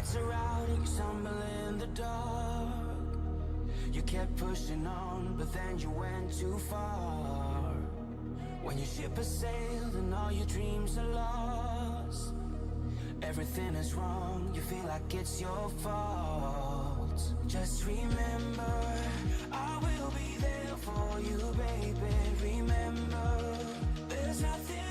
lights are out and you stumble in the dark. You kept pushing on, but then you went too far. When your ship has sailed and all your dreams are lost, everything is wrong, you feel like it's your fault. Just remember, I will be there for you, baby. Remember, there's nothing.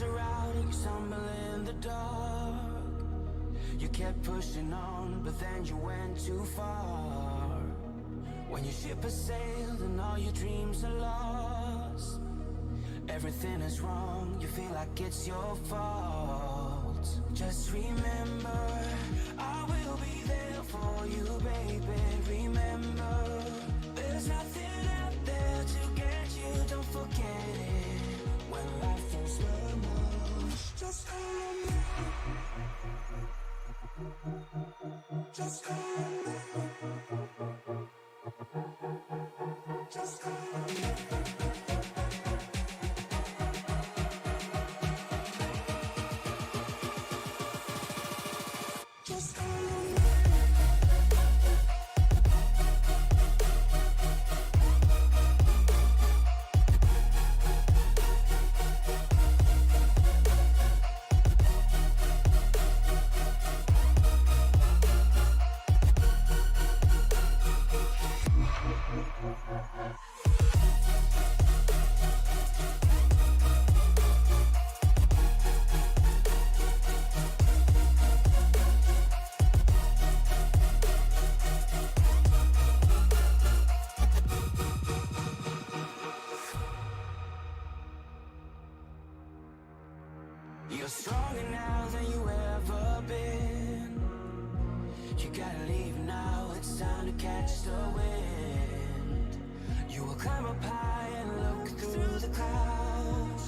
Are out and you stumble in the dark. You kept pushing on, but then you went too far. When your ship has sailed and all your dreams are lost, everything is wrong, you feel like it's your fault. Just remember, I will be there for you, baby. Remember, there's nothing out there to get you, don't forget it. When life throws lemons, just call on me. Just call on me. Just call on me. Just call on me. You're stronger now than you ever been. You gotta leave now, it's time to catch the wind. You will climb up high and look through the clouds.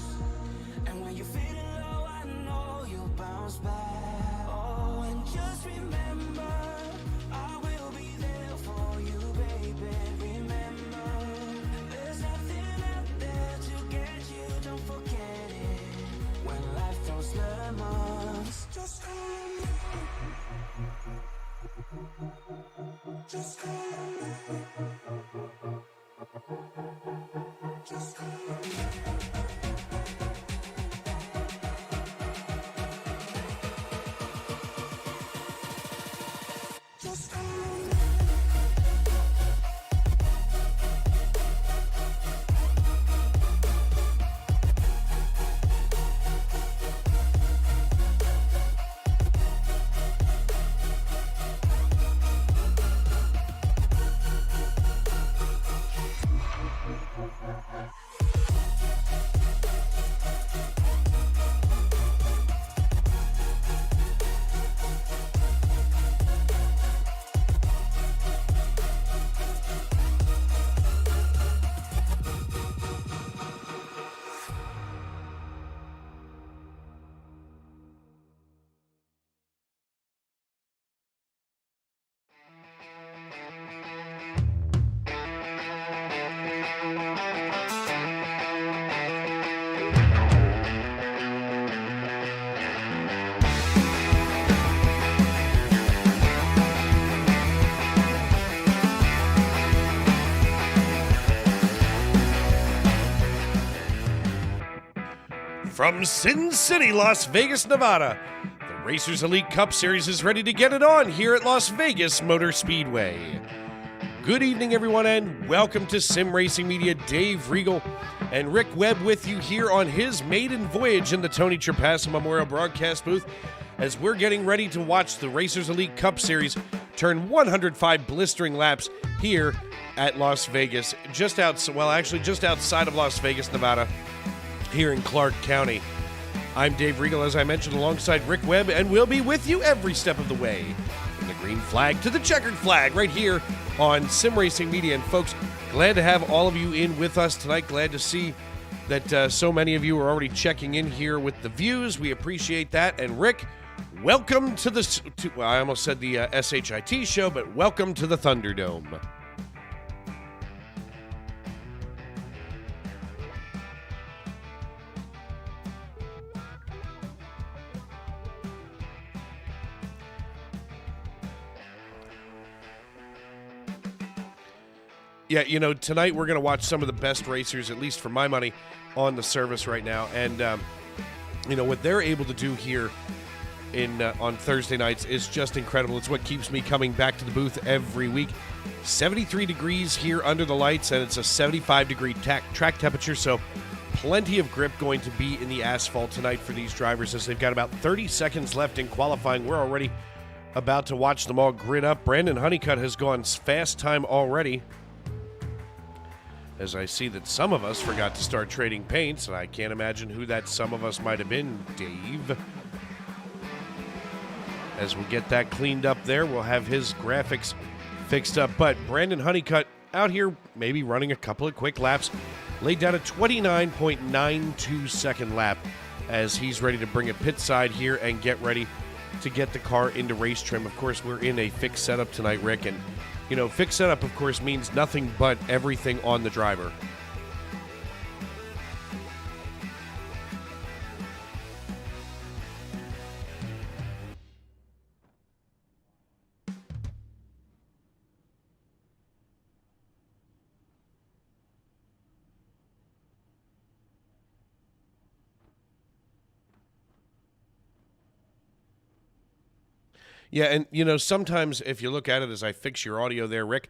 And when you're feeling low, I know you'll bounce back. Oh, and just remember, I will be there for you, baby. Remember, there's nothing out there to get you, don't forget it. When life throws lemons, just call on me. Just call on me. Just call on me. Just call on me. From Sin City, Las Vegas, Nevada, the Racers Elite Cup Series is ready to get it on here at Las Vegas Motor Speedway. Good evening, everyone, and welcome to Sim Racing Media. Dave Regal and Rick Webb with you here on his maiden voyage in the Tony Trapassa Memorial Broadcast booth as we're getting ready to watch the Racers Elite Cup Series turn 105 blistering laps here at Las Vegas, just outside of Las Vegas, Nevada, here in Clark County. I'm Dave Regal, as I mentioned, alongside Rick Webb, and we'll be with you every step of the way, from the green flag to the checkered flag, right here on Sim Racing Media. And folks, glad to have all of you in with us tonight. Glad to see that so many of you are already checking in here with the views. We appreciate that. And Rick, welcome to the, I almost said the SHIT show, but welcome to the Thunderdome. Yeah, you know, tonight we're going to watch some of the best racers, at least for my money, on the service right now. And, you know, what they're able to do here on Thursday nights is just incredible. It's what keeps me coming back to the booth every week. 73 degrees here under the lights, and it's a 75-degree track temperature, so plenty of grip going to be in the asphalt tonight for these drivers as they've got about 30 seconds left in qualifying. We're already about to watch them all grid up. Brandon Honeycutt has gone fast time already, as I see that some of us forgot to start trading paints, and I can't imagine who that some of us might have been, Dave. As we get that cleaned up there, we'll have his graphics fixed up. But Brandon Honeycutt out here maybe running a couple of quick laps, laid down a 29.92 second lap as he's ready to bring it pit side here and get ready to get the car into race trim. Of course, we're in a fixed setup tonight, Rick, and you know, fixed setup, of course, means nothing but everything on the driver. Yeah, and, you know, sometimes if you look at it as I fix your audio there, Rick,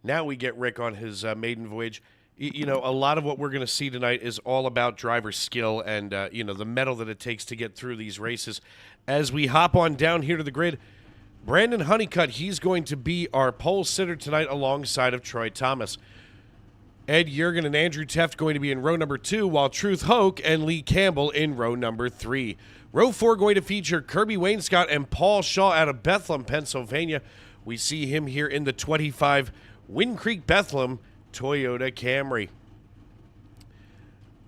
now we get Rick on his maiden voyage. You know, a lot of what we're going to see tonight is all about driver skill and, you know, the mettle that it takes to get through these races. As we hop on down here to the grid, Brandon Honeycutt, he's going to be our pole sitter tonight alongside of Troy Thomas. Ed Jurgen and Andrew Teft going to be in row number 2, while Truth Hoke and Lee Campbell in row number 3. Row 4 going to feature Kirby Wainscott and Paul Shaw out of Bethlehem, Pennsylvania. We see him here in the 25 Wind Creek Bethlehem Toyota Camry.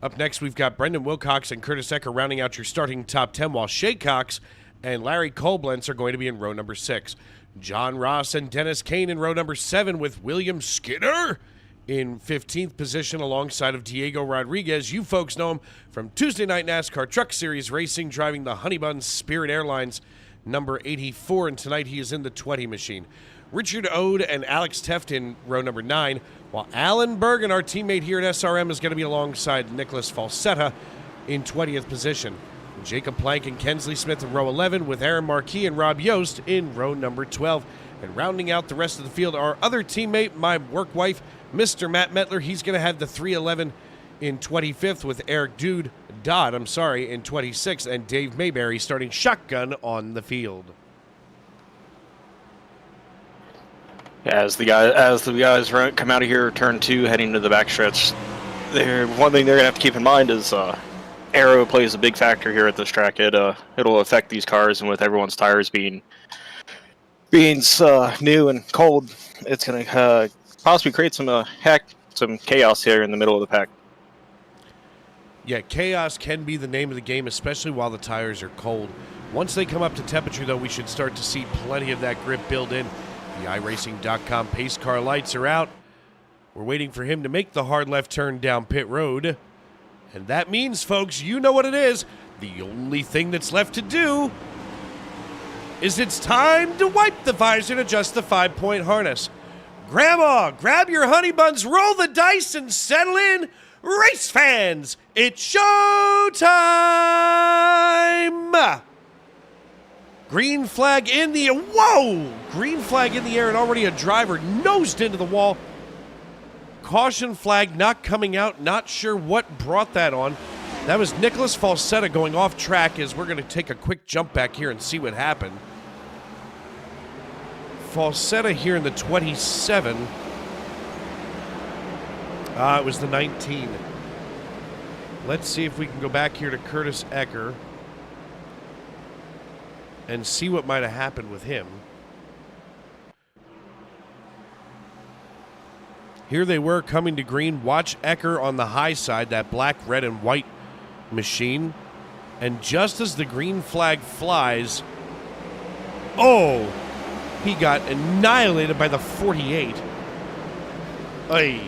Up next, we've got Brendan Wilcox and Curtis Ecker rounding out your starting top 10, while Shay Cox and Larry Koblenz are going to be in row number 6. John Ross and Dennis Kane in row number 7, with William Skinner in 15th position alongside of Diego Rodriguez. You folks know him from Tuesday Night NASCAR Truck Series Racing, driving the Honeybun Spirit Airlines number 84, and tonight he is in the 20 machine. Richard Ode and Alex Teft in row number 9, while Alan Bergen, our teammate here at SRM, is going to be alongside Nicholas Falsetta in 20th position. Jacob Plank and Kensley Smith in row 11, with Aaron Marquis and Rob Yost in row number 12. And rounding out the rest of the field, our other teammate, my work wife, Mr. Matt Metler. He's going to have the 311 in 25th, with Eric Dodd in 26th, and Dave Mayberry starting shotgun on the field. Yeah, as the guys come out of here, turn 2, heading to the backstretch, one thing they're going to have to keep in mind is aero plays a big factor here at this track. It'll affect these cars, and with everyone's tires being new and cold, it's going to possibly create some chaos here in the middle of the pack. Yeah, chaos can be the name of the game, especially while the tires are cold. Once they come up to temperature, though, we should start to see plenty of that grip build in. The iRacing.com pace car lights are out. We're waiting for him to make the hard left turn down pit road. And that means, folks, you know what it is. The only thing that's left to do is it's time to wipe the visor and adjust the 5-point harness. Grandma, grab your honey buns, roll the dice, and settle in Race fans, it's showtime! Green flag in the air. Whoa! Green flag in the air, and already a driver nosed into the wall. Caution flag not coming out. Not sure what brought that on. That was Nicholas Falsetta going off track, as we're going to take a quick jump back here and see what happened. Falsetta here in the 27. It was the 19. Let's see if we can go back here to Curtis Ecker and see what might have happened with him. Here they were coming to green. Watch Ecker on the high side, that black, red, and white machine. And just as the green flag flies, oh, he got annihilated by the 48. Ay.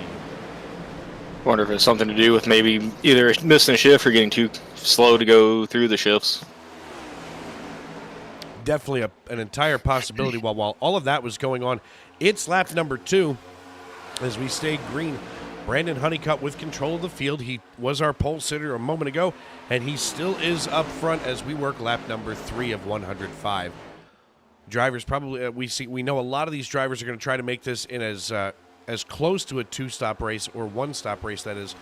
Wonder if it's something to do with maybe either missing a shift or getting too slow to go through the shifts. Definitely an entire possibility. While all of that was going on, it's lap number 2 as we stayed green. Brandon Honeycutt with control of the field. He was our pole sitter a moment ago, and he still is up front as we work lap number 3 of 105. Drivers probably we know a lot of these drivers are going to try to make this in as close to a 2-stop race, or 1-stop race, that is,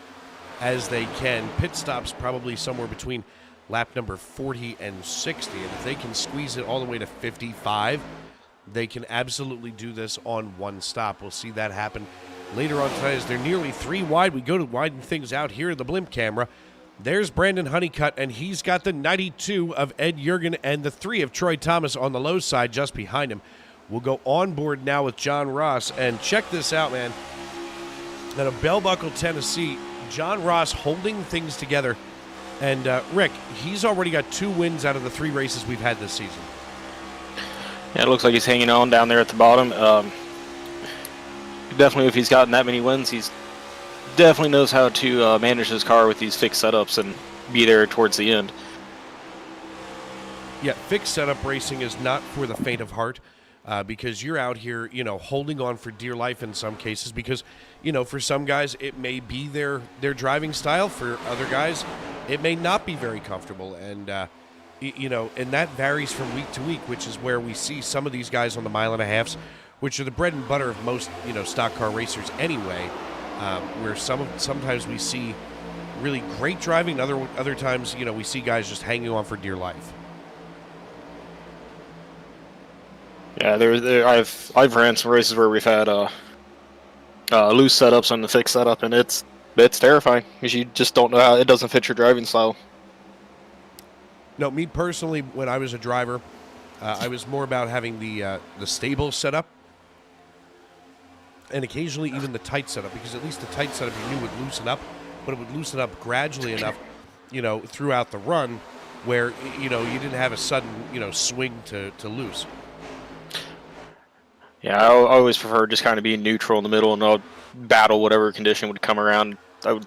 as they can. Pit stops probably somewhere between lap number 40 and 60, and if they can squeeze it all the way to 55, they can absolutely do this on 1 stop. We'll see that happen later on tonight as they're nearly 3 wide. We go to widen things out here in the blimp camera. There's Brandon Honeycutt, and he's got the 92 of Ed Jurgen and the 3 of Troy Thomas on the low side just behind him. We'll go on board now with John Ross, and check this out, man. Out of Bell Buckle, Tennessee, John Ross holding things together. And Rick, he's already got 2 wins out of the 3 races we've had this season. Yeah, it looks like he's hanging on down there at the bottom. Definitely, if he's gotten that many wins, he's definitely knows how to manage his car with these fixed setups and be there towards the end. Yeah, fixed setup racing is not for the faint of heart, because you're out here, holding on for dear life in some cases, because, for some guys it may be their driving style. For other guys, it may not be very comfortable, and and that varies from week to week, which is where we see some of these guys on the mile and a halves, which are the bread and butter of most stock car racers anyway. Where sometimes we see really great driving, other times we see guys just hanging on for dear life. Yeah, I've ran some races where we've had loose setups on the fixed setup, and it's terrifying because you just don't know how it doesn't fit your driving style. No, me personally, when I was a driver, I was more about having the stable setup, and occasionally even the tight setup, because at least the tight setup you knew would loosen up, but it would loosen up gradually enough, throughout the run, where you didn't have a sudden swing to loose. Yeah, I always prefer just kind of being neutral in the middle, and I'll battle whatever condition would come around. I would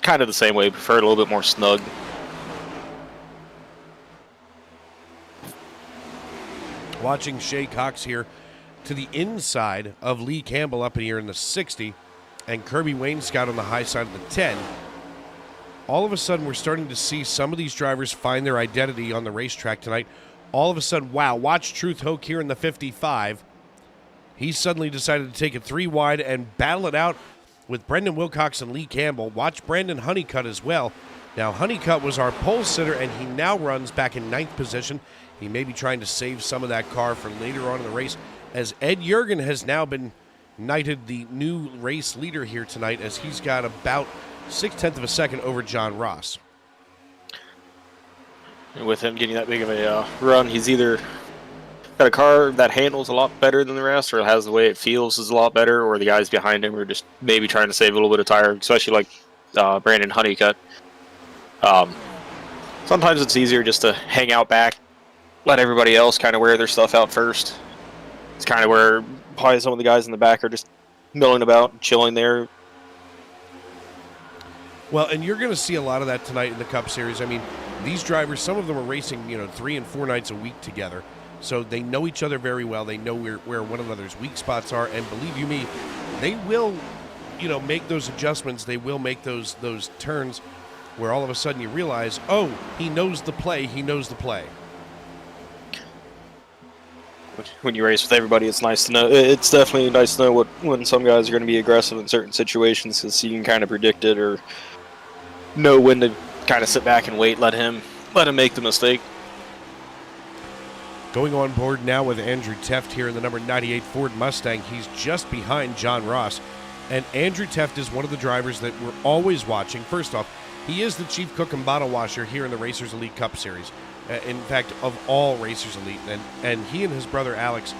kind of the same way, prefer it a little bit more snug. Watching Shay Cox here to the inside of Lee Campbell up in here in the 60, and Kirby Wainscott on the high side of the 10. All of a sudden, we're starting to see some of these drivers find their identity on the racetrack tonight. All of a sudden, wow, watch Truth Hoke here in the 55. He suddenly decided to take it 3 wide and battle it out with Brendan Wilcox and Lee Campbell. Watch Brandon Honeycutt as well. Now, Honeycutt was our pole sitter, and he now runs back in 9th position. He may be trying to save some of that car for later on in the race, as Ed Jurgen has now been knighted the new race leader here tonight, as he's got about 0.6 of a second over John Ross. And with him getting that big of a run, he's either got a car that handles a lot better than the rest, or has the way it feels is a lot better, or the guys behind him are just maybe trying to save a little bit of tire, especially like Brandon Honeycutt. Sometimes it's easier just to hang out back, let everybody else kind of wear their stuff out first. It's kind of where probably some of the guys in the back are just milling about, chilling there. Well, and you're going to see a lot of that tonight in the Cup Series. I mean, these drivers, some of them are racing, 3 and 4 nights a week together. So they know each other very well. They know where one another's weak spots are. And believe you me, they will, make those adjustments. They will make those turns where all of a sudden you realize, oh, he knows the play. He knows the play. When you race with everybody, it's nice to know. It's definitely nice to know when some guys are going to be aggressive in certain situations, because you can kind of predict it or know when to kind of sit back and wait. Let him make the mistake. Going on board now with Andrew Teft here in the number 98 Ford Mustang. He's just behind John Ross. And Andrew Teft is one of the drivers that we're always watching. First off, he is the chief cook and bottle washer here in the Racers Elite Cup Series. In fact, of all Racers Elite. And he and his brother Alex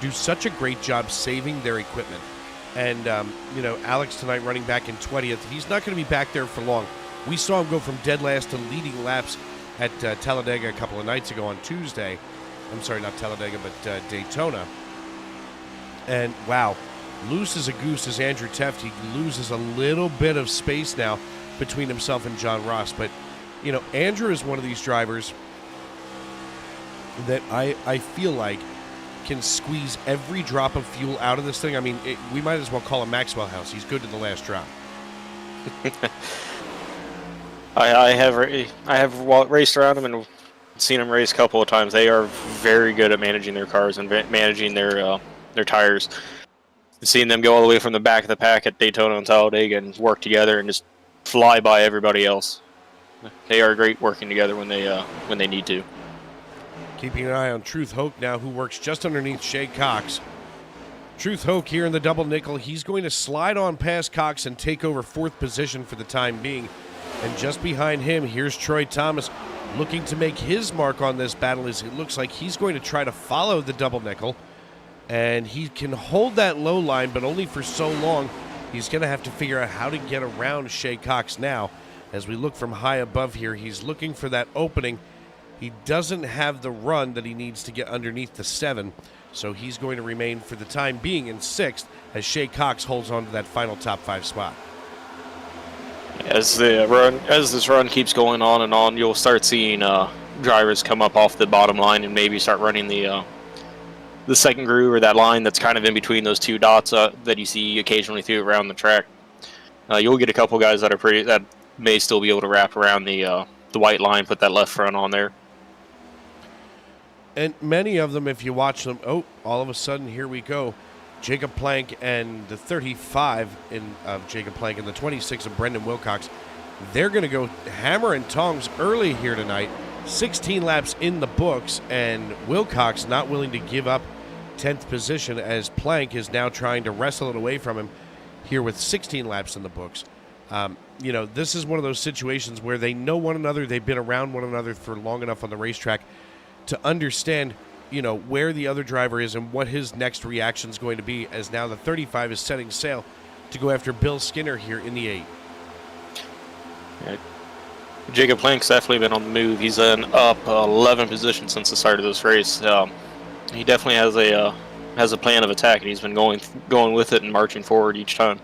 do such a great job saving their equipment. And, Alex tonight running back in 20th. He's not going to be back there for long. We saw him go from dead last to leading laps at Talladega a couple of nights ago on Tuesday. I'm sorry, not Talladega, but Daytona. And, wow, loose as a goose is Andrew Teft. He loses a little bit of space now between himself and John Ross. But, Andrew is one of these drivers that I feel like can squeeze every drop of fuel out of this thing. I mean, we might as well call him Maxwell House. He's good to the last drop. I have raced around them and seen them race a couple of times. They are very good at managing their cars and managing their tires. Seeing them go all the way from the back of the pack at Daytona and Talladega and work together and just fly by everybody else. They are great working together when they need to. Keeping an eye on Truth Hoke now, who works just underneath Shay Cox. Truth Hoke here in the double nickel. He's going to slide on past Cox and take over fourth position for the time being. And just behind him, here's Troy Thomas looking to make his mark on this battle, as it looks like he's going to try to follow the double nickel. And he can hold that low line, but only for so long. He's going to have to figure out how to get around Shay Cox now. As we look from high above here, he's looking for that opening. He doesn't have the run that he needs to get underneath the 7, so he's going to remain for the time being in 6th as Shay Cox holds on to that final top 5 spot. As this run keeps going on and on, you'll start seeing drivers come up off the bottom line and maybe start running the second groove, or that line that's kind of in between those two dots that you see occasionally through around the track. You'll get a couple guys that may still be able to wrap around the white line, put that left front on there. And many of them, if you watch them, all of a sudden, here we go. Jacob Plank and the 35 of Jacob Plank and the 26 of Brendan Wilcox, they're going to go hammer and tongs early here tonight. 16 laps in the books, and Wilcox not willing to give up 10th position, as Plank is now trying to wrestle it away from him here with 16 laps in the books. This is one of those situations where they know one another. They've been around one another for long enough on the racetrack to understand, where the other driver is and what his next reaction is going to be, as now the 35 is setting sail to go after Bill Skinner here in the 8. Yeah. Jacob Plank's definitely been on the move. He's up 11 positions since the start of this race. He definitely has a plan of attack, and he's been going with it and marching forward each time.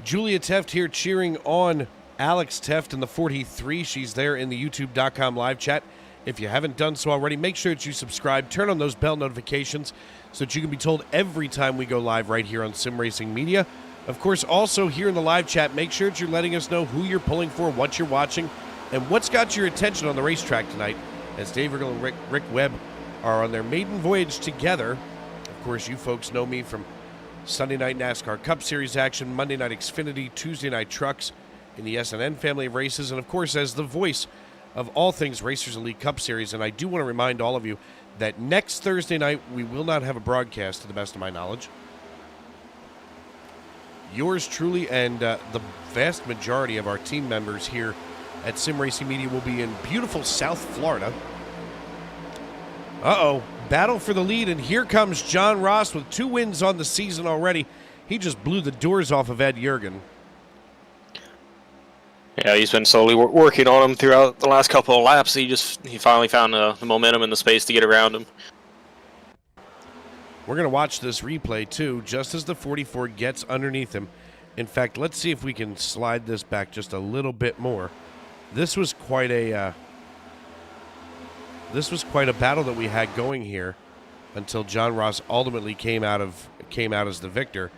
Julia Teft here cheering on Alex Teft in the 43. She's there in the youtube.com live chat. If you haven't done so already, make sure that you subscribe, turn on those bell notifications so that you can be told every time we go live right here on Sim Racing Media. Of course, also here in the live chat, make sure that you're letting us know who you're pulling for, what you're watching, and what's got your attention on the racetrack tonight, as Dave Riggle and Rick Webb are on their maiden voyage together. Of course, you folks know me from Sunday night NASCAR Cup Series action, Monday night Xfinity, Tuesday night trucks in the SNN family of races, and of course as the voice of all things Racers Elite Cup Series. And I do want to remind all of you that next Thursday night we will not have a broadcast, to the best of my knowledge. Yours truly and the vast majority of our team members here at Sim Racing Media will be in beautiful South Florida. Battle for the lead, and here comes John Ross with 2 wins on the season already. He just blew the doors off of Ed Jurgen. Yeah, he's been slowly working on him throughout the last couple of laps. He finally found the momentum and the space to get around him. We're going to watch this replay, too, just as the 44 gets underneath him. In fact, let's see if we can slide this back just a little bit more. This was quite a battle that we had going here until John Ross ultimately came out as the victor.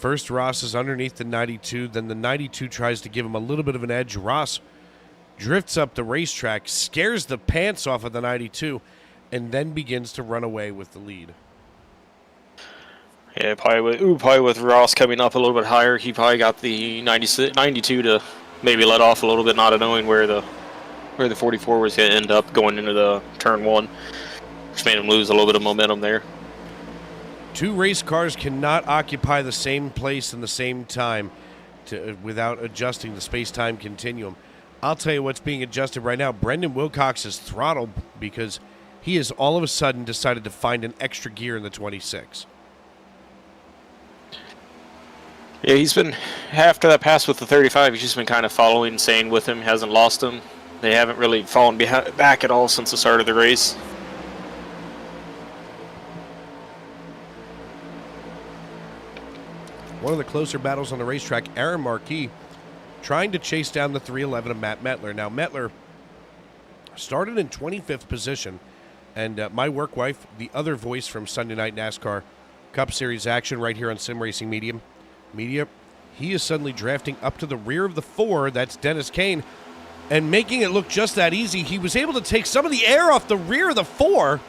First, Ross is underneath the 92. Then the 92 tries to give him a little bit of an edge. Ross drifts up the racetrack, scares the pants off of the 92, and then begins to run away with the lead. Yeah, probably with Ross coming up a little bit higher, he probably got the 92 to maybe let off a little bit, not knowing where the 44 was going to end up going into the turn 1, which made him lose a little bit of momentum there. Two race cars cannot occupy the same place in the same time without adjusting the space-time continuum. I'll tell you what's being adjusted right now. Brendan Wilcox is throttled because he has all of a sudden decided to find an extra gear in the 26. Yeah, he's been, after that pass with the 35, he's just been kind of following, staying with him, hasn't lost him. They haven't really fallen back at all since the start of the race. One of the closer battles on the racetrack, Aaron Marquis trying to chase down the 311 of Matt Metler. Now, Metler started in 25th position, and my work wife, the other voice from Sunday Night NASCAR Cup Series action right here on Sim Racing Media, he is suddenly drafting up to the rear of the 4, that's Dennis Kane, and making it look just that easy. He was able to take some of the air off the rear of the 4.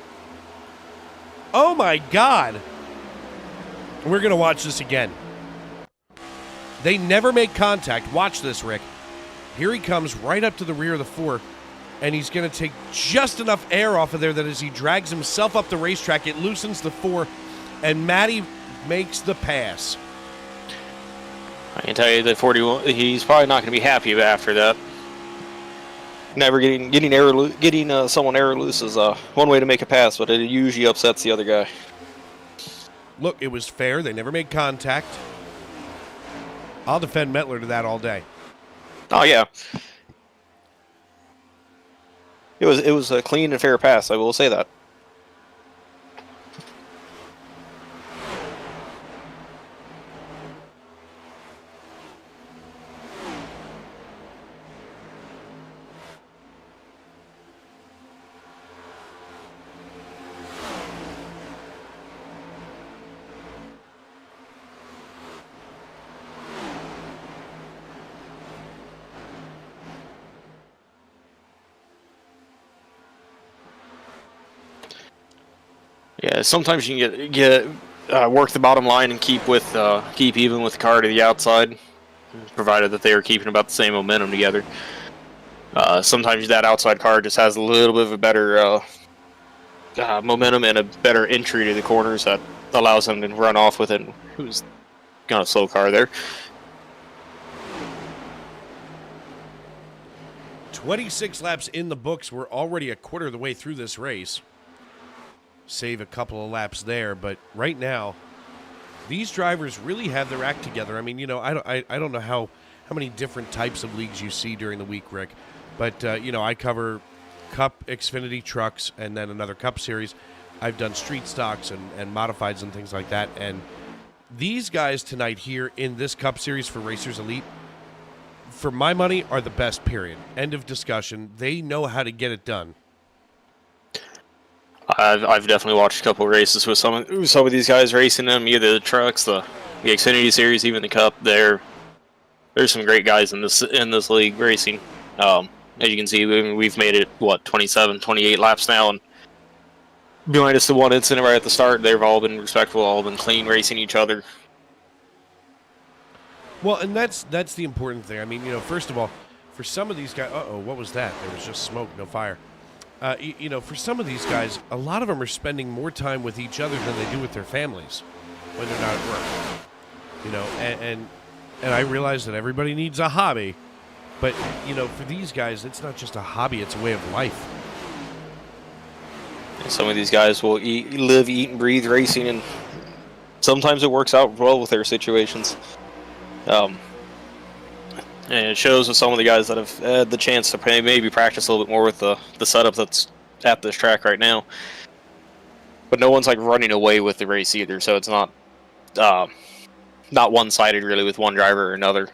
Oh, my God. We're going to watch this again. They never make contact. Watch this, Rick. Here he comes right up to the rear of the 4, and he's going to take just enough air off of there that as he drags himself up the racetrack, it loosens the 4, and Matty makes the pass. I can tell you that 41, he's probably not going to be happy after that. Never getting someone air loose is one way to make a pass, but it usually upsets the other guy. Look, it was fair. They never made contact. I'll defend Metler to that all day. Oh yeah, it was a clean and fair pass. I will say that. Yeah, sometimes you can get work the bottom line and keep even with the car to the outside, provided that they are keeping about the same momentum together. Sometimes that outside car just has a little bit of a better momentum and a better entry to the corners that allows them to run off with it. Who's got a slow car there? 26 laps in the books. We're already a quarter of the way through this race. Save a couple of laps there, but right now, these drivers really have their act together. I mean, you know, I don't know how many different types of leagues you see during the week, Rick, but you know, I cover Cup, Xfinity trucks, and then another Cup series. I've done street stocks and modifieds and things like that, and these guys tonight here in this Cup series for Racers Elite, for my money, are the best, period. End of discussion. They know how to get it done. I've definitely watched a couple of races with some of these guys racing them, either the trucks, the Xfinity series, even the Cup. There's some great guys in this league racing. As you can see, we've made it 27, 28 laps now, and behind us the one incident right at the start. They've all been respectful, all been clean racing each other. Well, and that's the important thing. I mean, you know, first of all, for some of these guys, what was that? There was just smoke, no fire. You know, for some of these guys, a lot of them are spending more time with each other than they do with their families when they're not at work. You know, and I realize that everybody needs a hobby, but, you know, for these guys, it's not just a hobby, it's a way of life. Some of these guys will live, eat, and breathe racing, and sometimes it works out well with their situations. And it shows with some of the guys that have had the chance to maybe practice a little bit more with the setup that's at this track right now. But no one's like running away with the race either, so it's not one-sided really with one driver or another.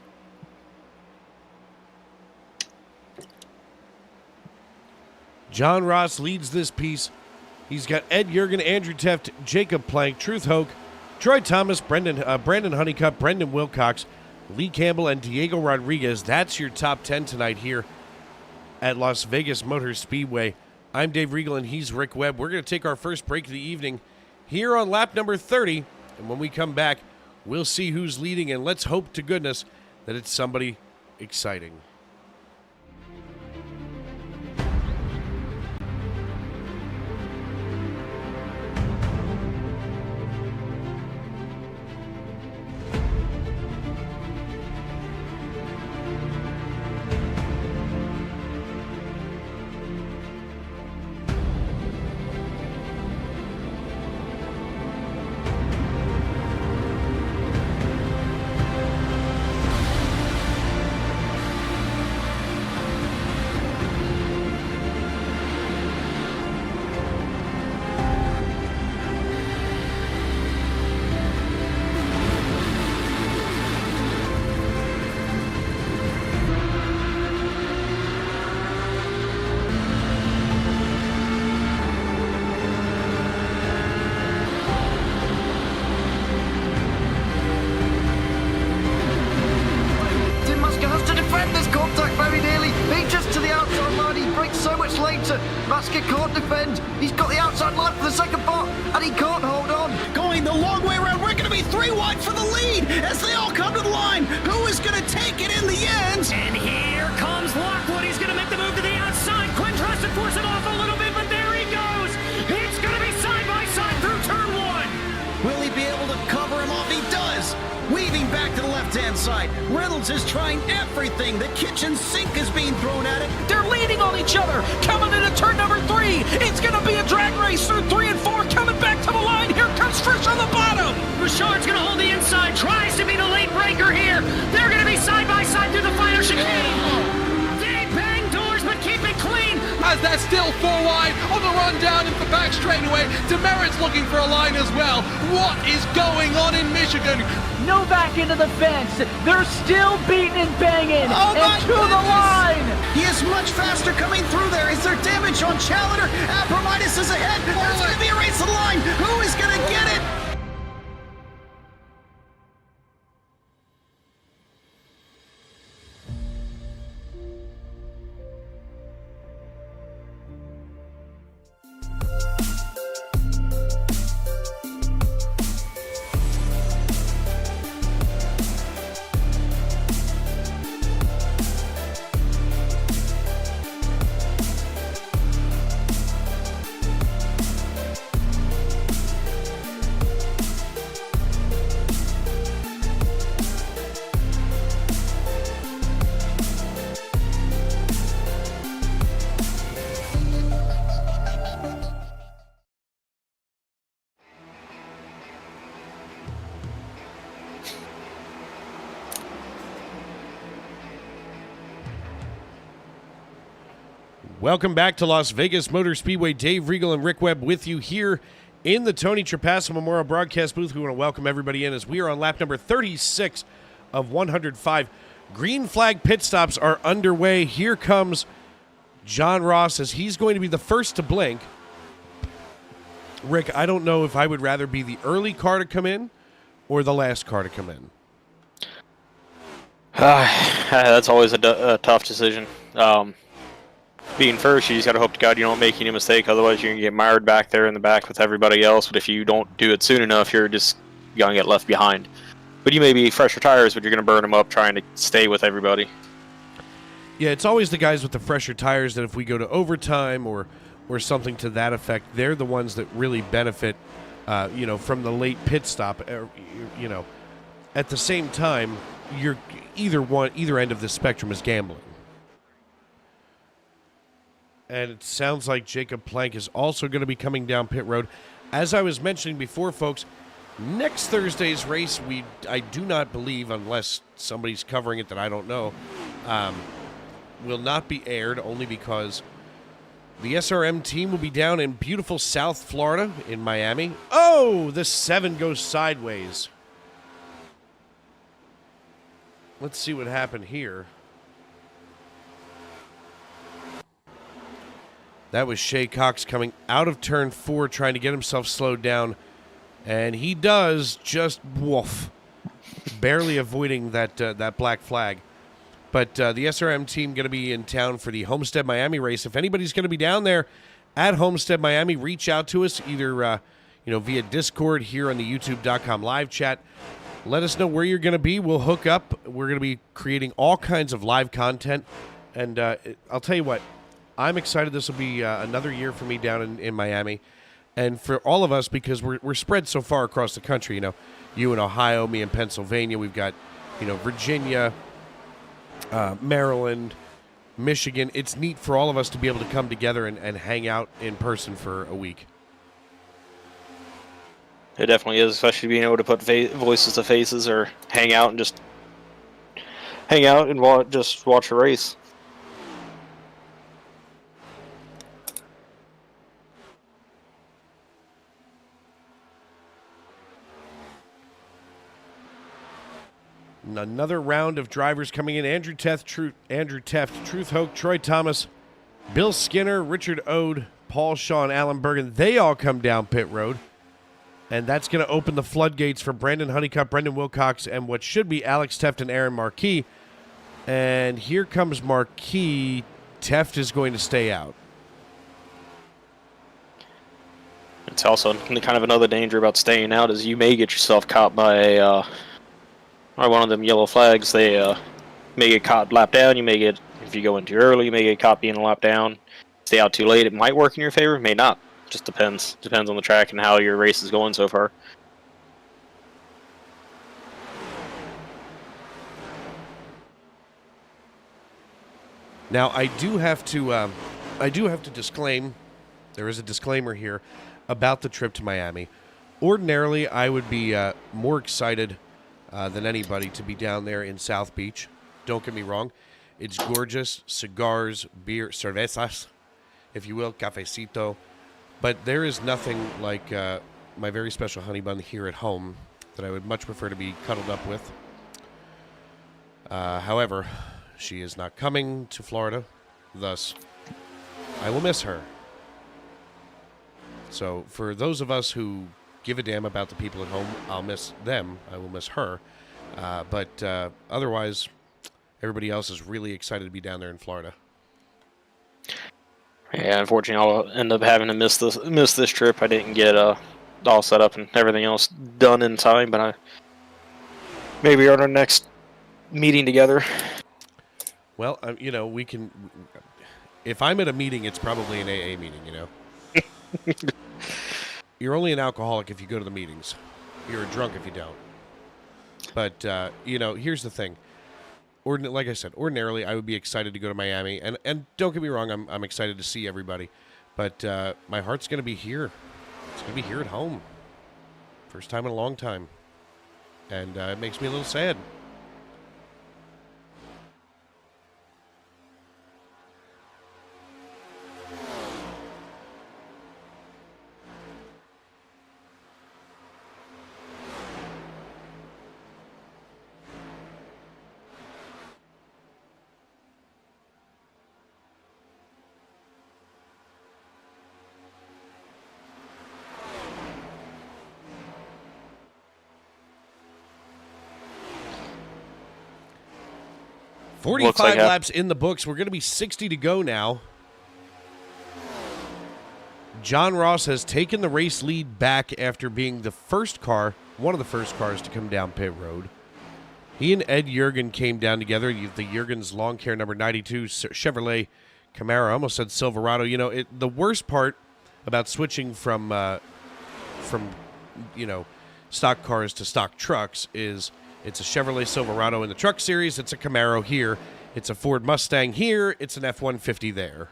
John Ross leads this piece. He's got Ed Jurgen, Andrew Teft, Jacob Plank, Truth Hoke, Troy Thomas, Brandon Honeycutt, Brendan Wilcox, Lee Campbell, and Diego Rodriguez. That's your top 10 tonight here at Las Vegas Motor Speedway. I'm Dave Riegel, and he's Rick Webb. We're going to take our first break of the evening here on lap number 30. And when we come back, we'll see who's leading, and let's hope to goodness that it's somebody exciting. Masker can't defend. He's got the outside line for the second part, and he can't hold on. Going the long way around. We're going to be 3 wide for the lead as they all come to the line. Who is going to take it in the end? And here comes Lockwood. He's going to make the move to the outside. Quinn tries to force it off a little bit, but there he goes. It's going to be side by side through turn 1. Will he be able to cover him off? He does. Weaving back to the left-hand side. Reynolds is trying everything. The kitchen sink is being thrown at it. They're leaning on each other. Coming into turn number 3. It's going to be a drag race through 3 and 4. Coming back to the line. Here comes Trish on the bottom. Richard's going to hold the inside. Tries to be the late breaker here. They're going to be side by side through the final chicane. They bang doors, but keep it clean. As they're still 4 wide on the run down into the back straightaway. Demerit's looking for a line as well. What is going on in Michigan? Novak into the fence. They're still beating and banging. Oh and to the line. He is much faster coming through there. Is there damage on Challenger? Abramitis is ahead. There's going to be a race to the line. Who is going to get it? Welcome back to Las Vegas Motor Speedway. Dave Riegel and Rick Webb with you here in the Tony Trapasso Memorial Broadcast booth. We want to welcome everybody in as we are on lap number 36 of 105. Green flag pit stops are underway. Here comes John Ross as he's going to be the first to blink. Rick, I don't know if I would rather be the early car to come in or the last car to come in. That's always a tough decision. Being first, you just got to hope to God you don't make any mistake. Otherwise, you're going to get mired back there in the back with everybody else. But if you don't do it soon enough, you're just going to get left behind. But you may be fresher tires, but you're going to burn them up trying to stay with everybody. Yeah, it's always the guys with the fresher tires that if we go to overtime or something to that effect, they're the ones that really benefit, from the late pit stop. At the same time, you're either end of the spectrum is gambling. And it sounds like Jacob Plank is also going to be coming down pit road. As I was mentioning before, folks, next Thursday's race, I do not believe, unless somebody's covering it that I don't know, will not be aired, only because the SRM team will be down in beautiful South Florida in Miami. Oh, the 7 goes sideways. Let's see what happened here. That was Shay Cox coming out of turn 4, trying to get himself slowed down And he does, just woof, barely avoiding that black flag. But the SRM team going to be in town for the Homestead Miami race. If anybody's going to be down there at Homestead Miami, reach out to us either via Discord here on the YouTube.com live chat. Let us know where you're going to be. We'll hook up. We're going to be creating all kinds of live content. And I'll tell you what, I'm excited. This will be another year for me down in Miami. And for all of us, because we're spread so far across the country, you in Ohio, me in Pennsylvania, we've got, Virginia, Maryland, Michigan. It's neat for all of us to be able to come together and hang out in person for a week. It definitely is, especially being able to put voices to faces or hang out and just hang out and watch a race. Another round of drivers coming in. Andrew Teft, Truth Hoke, Troy Thomas, Bill Skinner, Richard Ode, Paul Shaw, and Alan Bergen. They all come down pit road. And that's going to open the floodgates for Brandon Honeycutt, Brendan Wilcox, and what should be Alex Teft and Aaron Marquis. And here comes Marquis. Teft is going to stay out. It's also kind of another danger about staying out is you may get yourself caught by one of them yellow flags. They may get caught lap down. You may get, if you go in too early, you may get caught being a lap down. Stay out too late. It might work in your favor, may not. Just depends. Depends on the track and how your race is going so far. Now I do have to disclaim. There is a disclaimer here about the trip to Miami. Ordinarily, I would be more excited than anybody to be down there in South Beach. Don't get me wrong. It's gorgeous. Cigars, beer, cervezas, if you will, cafecito. But there is nothing like my very special honey bun here at home that I would much prefer to be cuddled up with. However, she is not coming to Florida. Thus, I will miss her. So for those of us who give a damn about the people at home, I'll miss them. I will miss her. But otherwise, everybody else is really excited to be down there in Florida. Yeah, unfortunately, I'll end up having to miss this trip. I didn't get all set up and everything else done in time, but maybe on our next meeting together. Well, we can. If I'm at a meeting, it's probably an AA meeting. You're only an alcoholic if you go to the meetings. You're a drunk if you don't. But here's the thing. Like I said, ordinarily I would be excited to go to Miami, and don't get me wrong, I'm excited to see everybody, but my heart's going to be here. It's going to be here at home. First time in a long time, and it makes me a little sad. Looks 45 like laps in the books. We're going to be 60 to go now. John Ross has taken the race lead back after being one of the first cars to come down pit road. He and Ed Jurgen came down together. The Jurgen's lawn care number 92 Chevrolet Camaro. I almost said Silverado. The worst part about switching from stock cars to stock trucks is it's a Chevrolet Silverado in the truck series. It's a Camaro here. It's a Ford Mustang here. It's an F-150 there.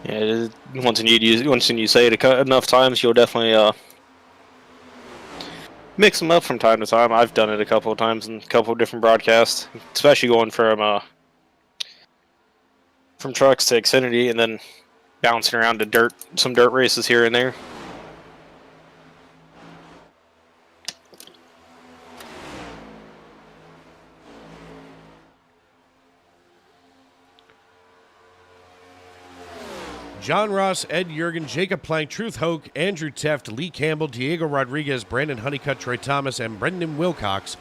Yeah, once you say it enough times, you'll definitely mix them up from time to time. I've done it a couple of times in a couple of different broadcasts, especially going from trucks to Xfinity and then bouncing around to some dirt races here and there. John Ross, Ed Jurgen, Jacob Plank, Truth Hoke, Andrew Teft, Lee Campbell, Diego Rodriguez, Brandon Honeycutt, Troy Thomas, and Brendan Wilcox.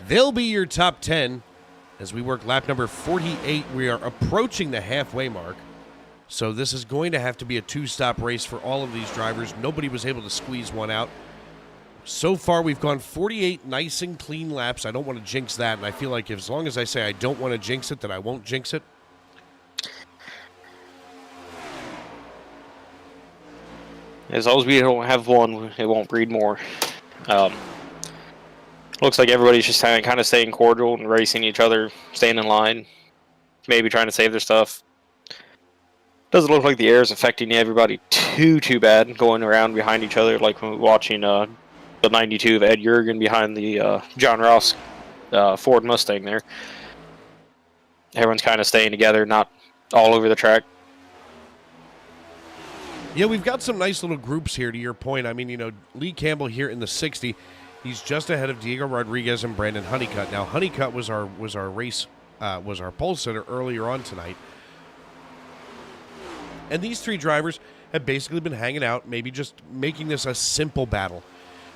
They'll be your top 10 as we work lap number 48. We are approaching the halfway mark. So this is going to have to be a two-stop race for all of these drivers. Nobody was able to squeeze one out. So far, we've gone 48 nice and clean laps. I don't want to jinx that, and I feel like as long as I say I don't want to jinx it, then I won't jinx it. As long as we don't have one, it won't breed more. Looks like everybody's just kind of staying cordial and racing each other, staying in line, maybe trying to save their stuff. Doesn't look like the air is affecting everybody too bad, going around behind each other, like watching the 92 of Ed Jurgen behind the John Ross Ford Mustang there. Everyone's kind of staying together, not all over the track. Yeah, we've got some nice little groups here, to your point. I mean, you know, Lee Campbell here in the 60. He's just ahead of Diego Rodriguez and Brandon Honeycutt. Now, Honeycutt was our pole sitter earlier on tonight. And these three drivers have basically been hanging out, maybe just making this a simple battle.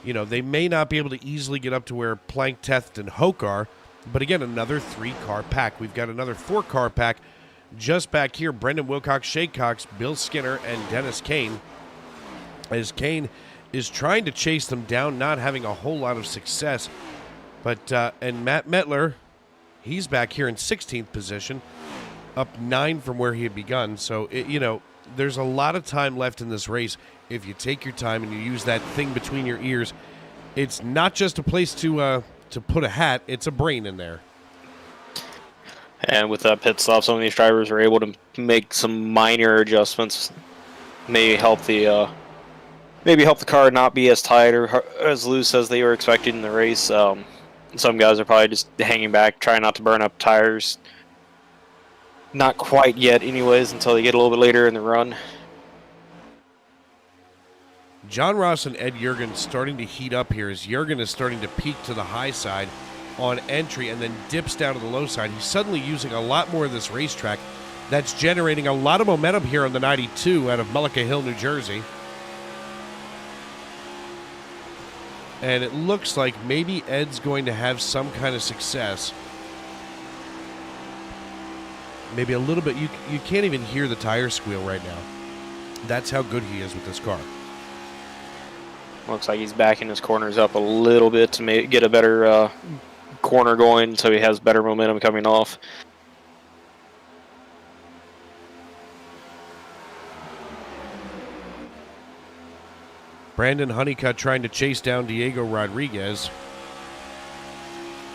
You know, they may not be able to easily get up to where Plank, Teft, and Hoke are, but again, another 3-car pack. We've got another 4-car pack just back here. Brendan Wilcox, Shay Cox, Bill Skinner, and Dennis Kane. As Kane is trying to chase them down, not having a whole lot of success. But and Matt Metler, he's back here in 16th position, up 9 from where he had begun. So, you know, there's a lot of time left in this race. If you take your time and you use that thing between your ears, it's not just a place to put a hat, it's a brain in there. And with that pit stop, some of these drivers are able to make some minor adjustments. Maybe help the car not be as tight or as loose as they were expecting in the race. Some guys are probably just hanging back, trying not to burn up tires. Not quite yet, anyways, until they get a little bit later in the run. John Ross and Ed Jurgen starting to heat up here as Jurgen is starting to peak to the high side on entry and then dips down to the low side. He's suddenly using a lot more of this racetrack. That's generating a lot of momentum here on the 92 out of Mullica Hill, New Jersey. And it looks like maybe Ed's going to have some kind of success. Maybe a little bit. You can't even hear the tire squeal right now. That's how good he is with this car. Looks like he's backing his corners up a little bit to get a better corner going, so he has better momentum coming off. Brandon Honeycutt trying to chase down Diego Rodriguez.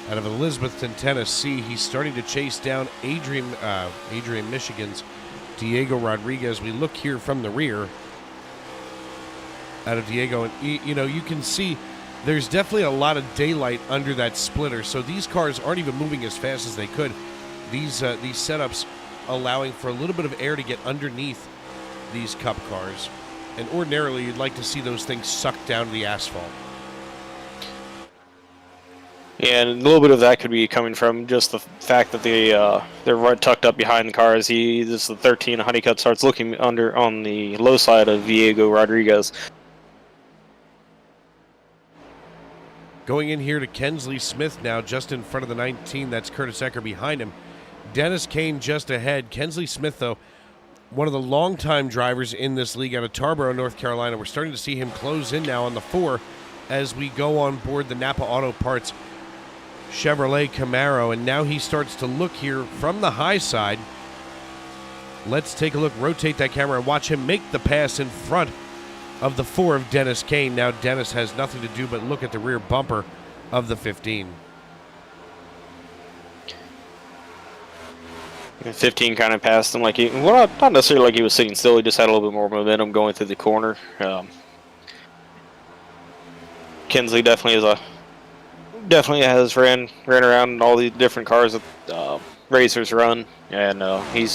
Out of Elizabethton, Tennessee, he's starting to chase down Adrian, Michigan's Diego Rodriguez. We look here from the rear out of Diego, and you know, you can see there's definitely a lot of daylight under that splitter, so these cars aren't even moving as fast as they could. These setups allowing for a little bit of air to get underneath these Cup cars, and ordinarily you'd like to see those things sucked down to the asphalt. Yeah, and a little bit of that could be coming from just the fact that they're right tucked up behind the car. As this is the 13, Honeycutt starts looking under on the low side of Diego Rodriguez. Going in here to Kensley Smith now, just in front of the 19. That's Curtis Ecker behind him. Dennis Kane just ahead. Kensley Smith, though, one of the longtime drivers in this league out of Tarboro, North Carolina. We're starting to see him close in now on the 4 as we go on board the Napa Auto Parts Chevrolet Camaro. And now he starts to look here from the high side. Let's take a look, rotate that camera, and watch him make the pass in front of the 4 of Dennis Kane. Now Dennis has nothing to do but look at the rear bumper of the 15. 15 kind of passed him like not necessarily like he was sitting still. He just had a little bit more momentum going through the corner. Kensley definitely has ran around all the different cars that racers run, and he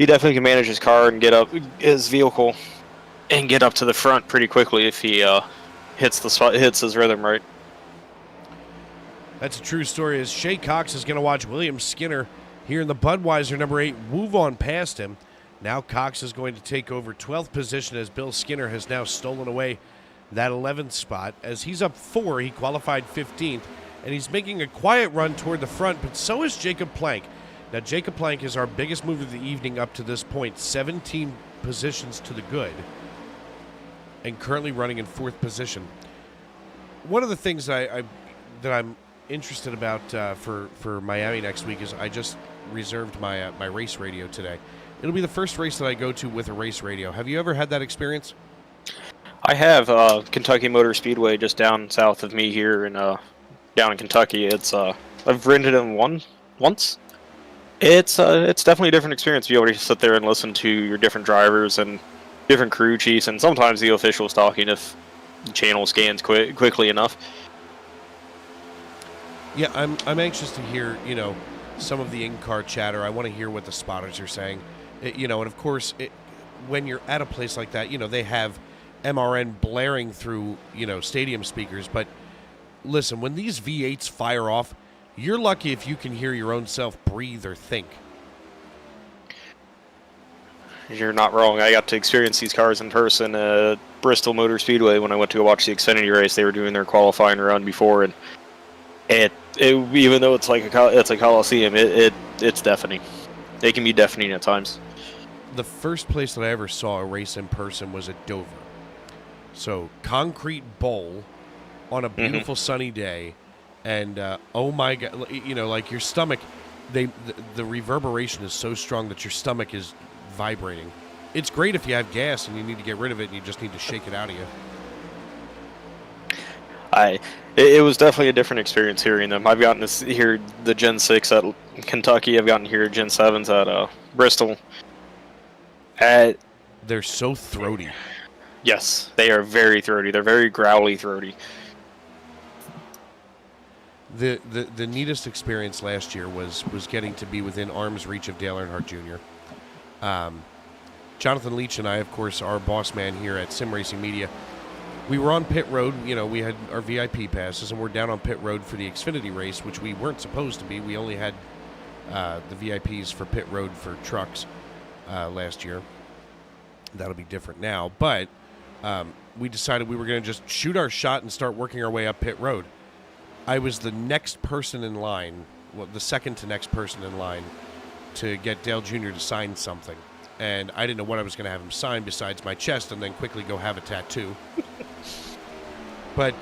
definitely can manage his car and get up his vehicle and get up to the front pretty quickly if he hits his rhythm right. That's a true story, as Shay Cox is going to watch William Skinner here in the Budweiser number 8 move on past him. Now Cox is going to take over 12th position as Bill Skinner has now stolen away that 11th spot. As he's up 4, he qualified 15th, and he's making a quiet run toward the front, but so is Jacob Plank. Now, Jacob Plank is our biggest move of the evening up to this point, 17 positions to the good, and currently running in 4th position. One of the things that I'm interested about for Miami next week is I just reserved my my race radio today. It'll be the first race that I go to with a race radio. Have you ever had that experience? I have Kentucky Motor Speedway just down south of me here in down in Kentucky. It's I've rented it once. It's definitely a different experience to be able to sit there and listen to your different drivers and different crew chiefs, and sometimes the officials talking if the channel scans quickly enough. Yeah, I'm anxious to hear, some of the in-car chatter. I want to hear what the spotters are saying. And of course, when you're at a place like that, they have MRN blaring through, stadium speakers. But listen, when these V8s fire off, you're lucky if you can hear your own self breathe or think. You're not wrong. I got to experience these cars in person at Bristol Motor Speedway when I went to go watch the Xfinity race. They were doing their qualifying run before, and it even though it's a Coliseum, it's deafening. It can be deafening at times. The first place that I ever saw a race in person was at Dover. So, concrete bowl on a beautiful sunny day, and oh my God, like your stomach, the reverberation is so strong that your stomach is vibrating. It's great if you have gas and you need to get rid of it and you just need to shake it out of you. It was definitely a different experience hearing them. I've gotten to hear the Gen 6 at Kentucky. I've gotten to hear Gen 7s at Bristol. They're so throaty. Yes, they are very throaty. They're very growly throaty. The neatest experience last year was getting to be within arm's reach of Dale Earnhardt Jr. Jonathan Leach and I, of course, our boss man here at Sim Racing Media, we were on pit road. We had our VIP passes, and we're down on pit road for the Xfinity race, which we weren't supposed to be. We only had the VIPs for pit road for trucks last year. That'll be different now. But we decided we were going to just shoot our shot and start working our way up pit road. I was the next person in line, the second to next person in line to get Dale Jr. to sign something. And I didn't know what I was going to have him sign besides my chest and then quickly go have a tattoo. But,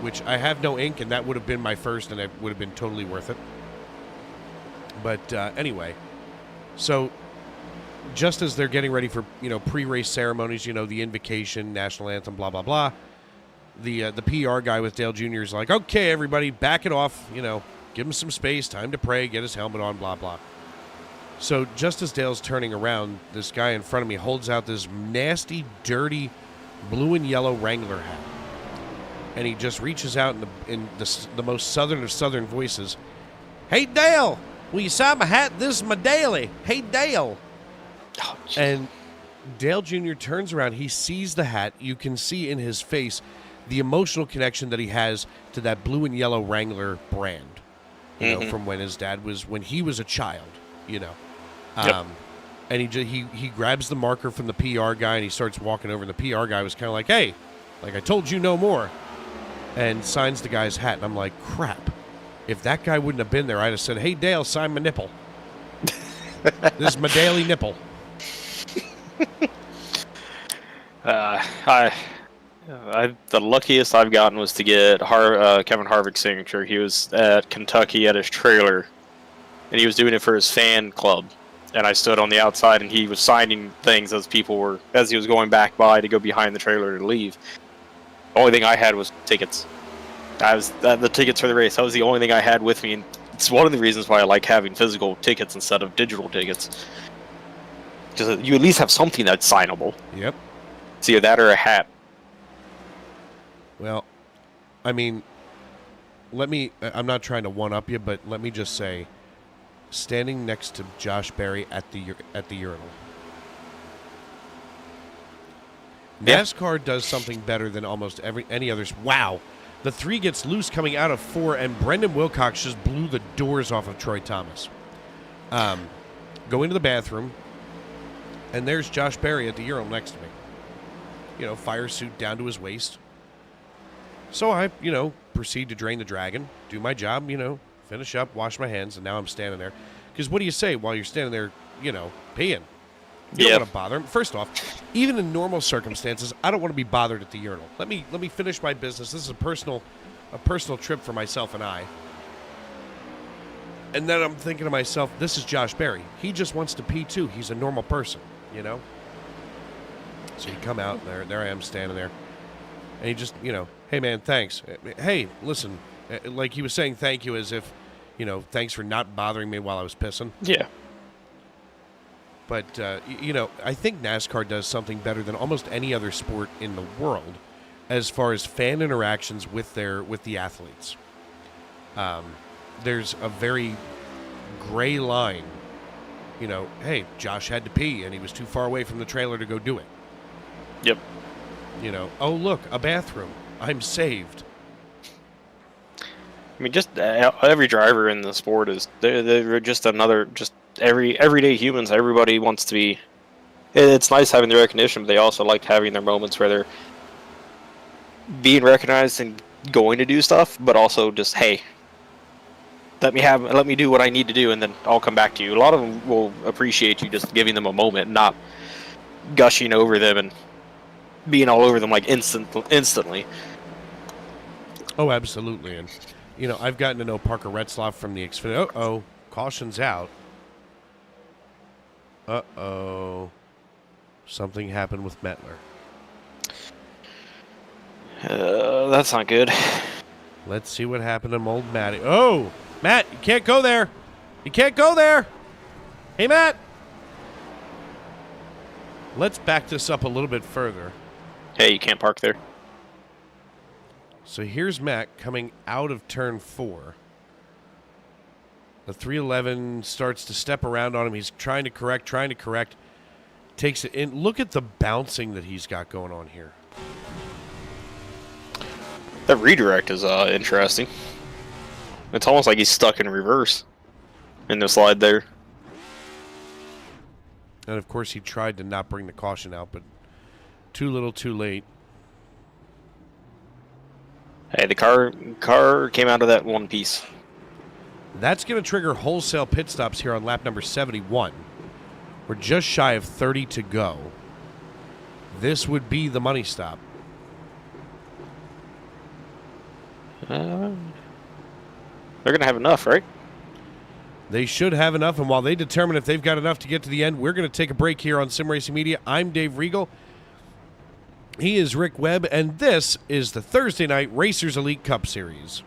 which I have no ink, and that would have been my first, and it would have been totally worth it. But anyway, so just as they're getting ready for, pre-race ceremonies, the invocation, national anthem, blah, blah, blah, the PR guy with Dale Jr. is like, okay, everybody, back it off, give him some space, time to pray, get his helmet on, blah, blah. So just as Dale's turning around, this guy in front of me holds out this nasty, dirty blue and yellow Wrangler hat. And he just reaches out in the most southern of southern voices. Hey, Dale, will you sign my hat? This is my daily. Hey, Dale. Oh, and Dale Jr. turns around. He sees the hat. You can see in his face the emotional connection that he has to that blue and yellow Wrangler brand. From when his dad when he was a child, Yep. And he grabs the marker from the PR guy and he starts walking over. And the PR guy was kind of like, hey, like I told you no more. And signs the guy's hat. And I'm like, crap. If that guy wouldn't have been there, I'd have said, hey, Dale, sign my nipple. This is my daily nipple. The luckiest I've gotten was to get Kevin Harvick's signature. He was at Kentucky at his trailer, and he was doing it for his fan club. And I stood on the outside, and he was signing things as he was going back by to go behind the trailer to leave. The only thing I had was tickets. The tickets for the race. That was the only thing I had with me, and it's one of the reasons why I like having physical tickets instead of digital tickets. Just you at least have something that's signable. Yep. It's either that or a hat. Well, I mean, I'm not trying to one-up you, but let me just say, standing next to Josh Berry at the urinal. Yeah. NASCAR does something better than almost any others. Wow. The 3 gets loose coming out of 4, and Brendan Wilcox just blew the doors off of Troy Thomas. Going to the bathroom, And there's Josh Berry at the urinal next to me. You know, fire suit down to his waist. So I, proceed to drain the dragon, do my job, finish up, wash my hands, and now I'm standing there. Because what do you say while you're standing there, peeing? You don't want to bother him. First off, even in normal circumstances, I don't want to be bothered at the urinal. Let me finish my business. This is a personal trip for myself and I. And then I'm thinking to myself, this is Josh Berry. He just wants to pee too. He's a normal person, So you come out, there I am standing there. And he just, hey man, thanks. Hey, listen, like he was saying thank you as if, thanks for not bothering me while I was pissing. Yeah. But, I think NASCAR does something better than almost any other sport in the world as far as fan interactions with the athletes. There's a very gray line. Hey, Josh had to pee, and he was too far away from the trailer to go do it. Yep. Oh, look, a bathroom. I'm saved. I mean, just every driver in the sport they're just everyday humans. Everybody wants to be. It's nice having the recognition, but they also like having their moments where they're being recognized and going to do stuff, but also just, hey, let me do what I need to do, and then I'll come back to you. A lot of them will appreciate you just giving them a moment, not gushing over them and being all over them like instantly. Oh, absolutely. And I've gotten to know Parker Retzlaff from the Xfinity. Uh-oh, caution's out. Uh-oh. Something happened with Mettler. That's not good. Let's see what happened to old Matty. Oh, Matt, you can't go there. You can't go there. Hey, Matt. Let's back this up a little bit further. Hey, you can't park there. So here's Matt coming out of turn 4. The 311 starts to step around on him. He's trying to correct. Takes it in. Look at the bouncing that he's got going on here. That redirect is interesting. It's almost like he's stuck in reverse in the slide there. And of course he tried to not bring the caution out, but too little too late. Hey, the car came out of that one piece. That's going to trigger wholesale pit stops here on lap number 71. We're just shy of 30 to go. This would be the money stop. They're going to have enough, right? They should have enough, and while they determine if they've got enough to get to the end, we're going to take a break here on Sim Racing Media. I'm Dave Regal. He is Rick Webb, and this is the Thursday Night Racers Elite Cup Series.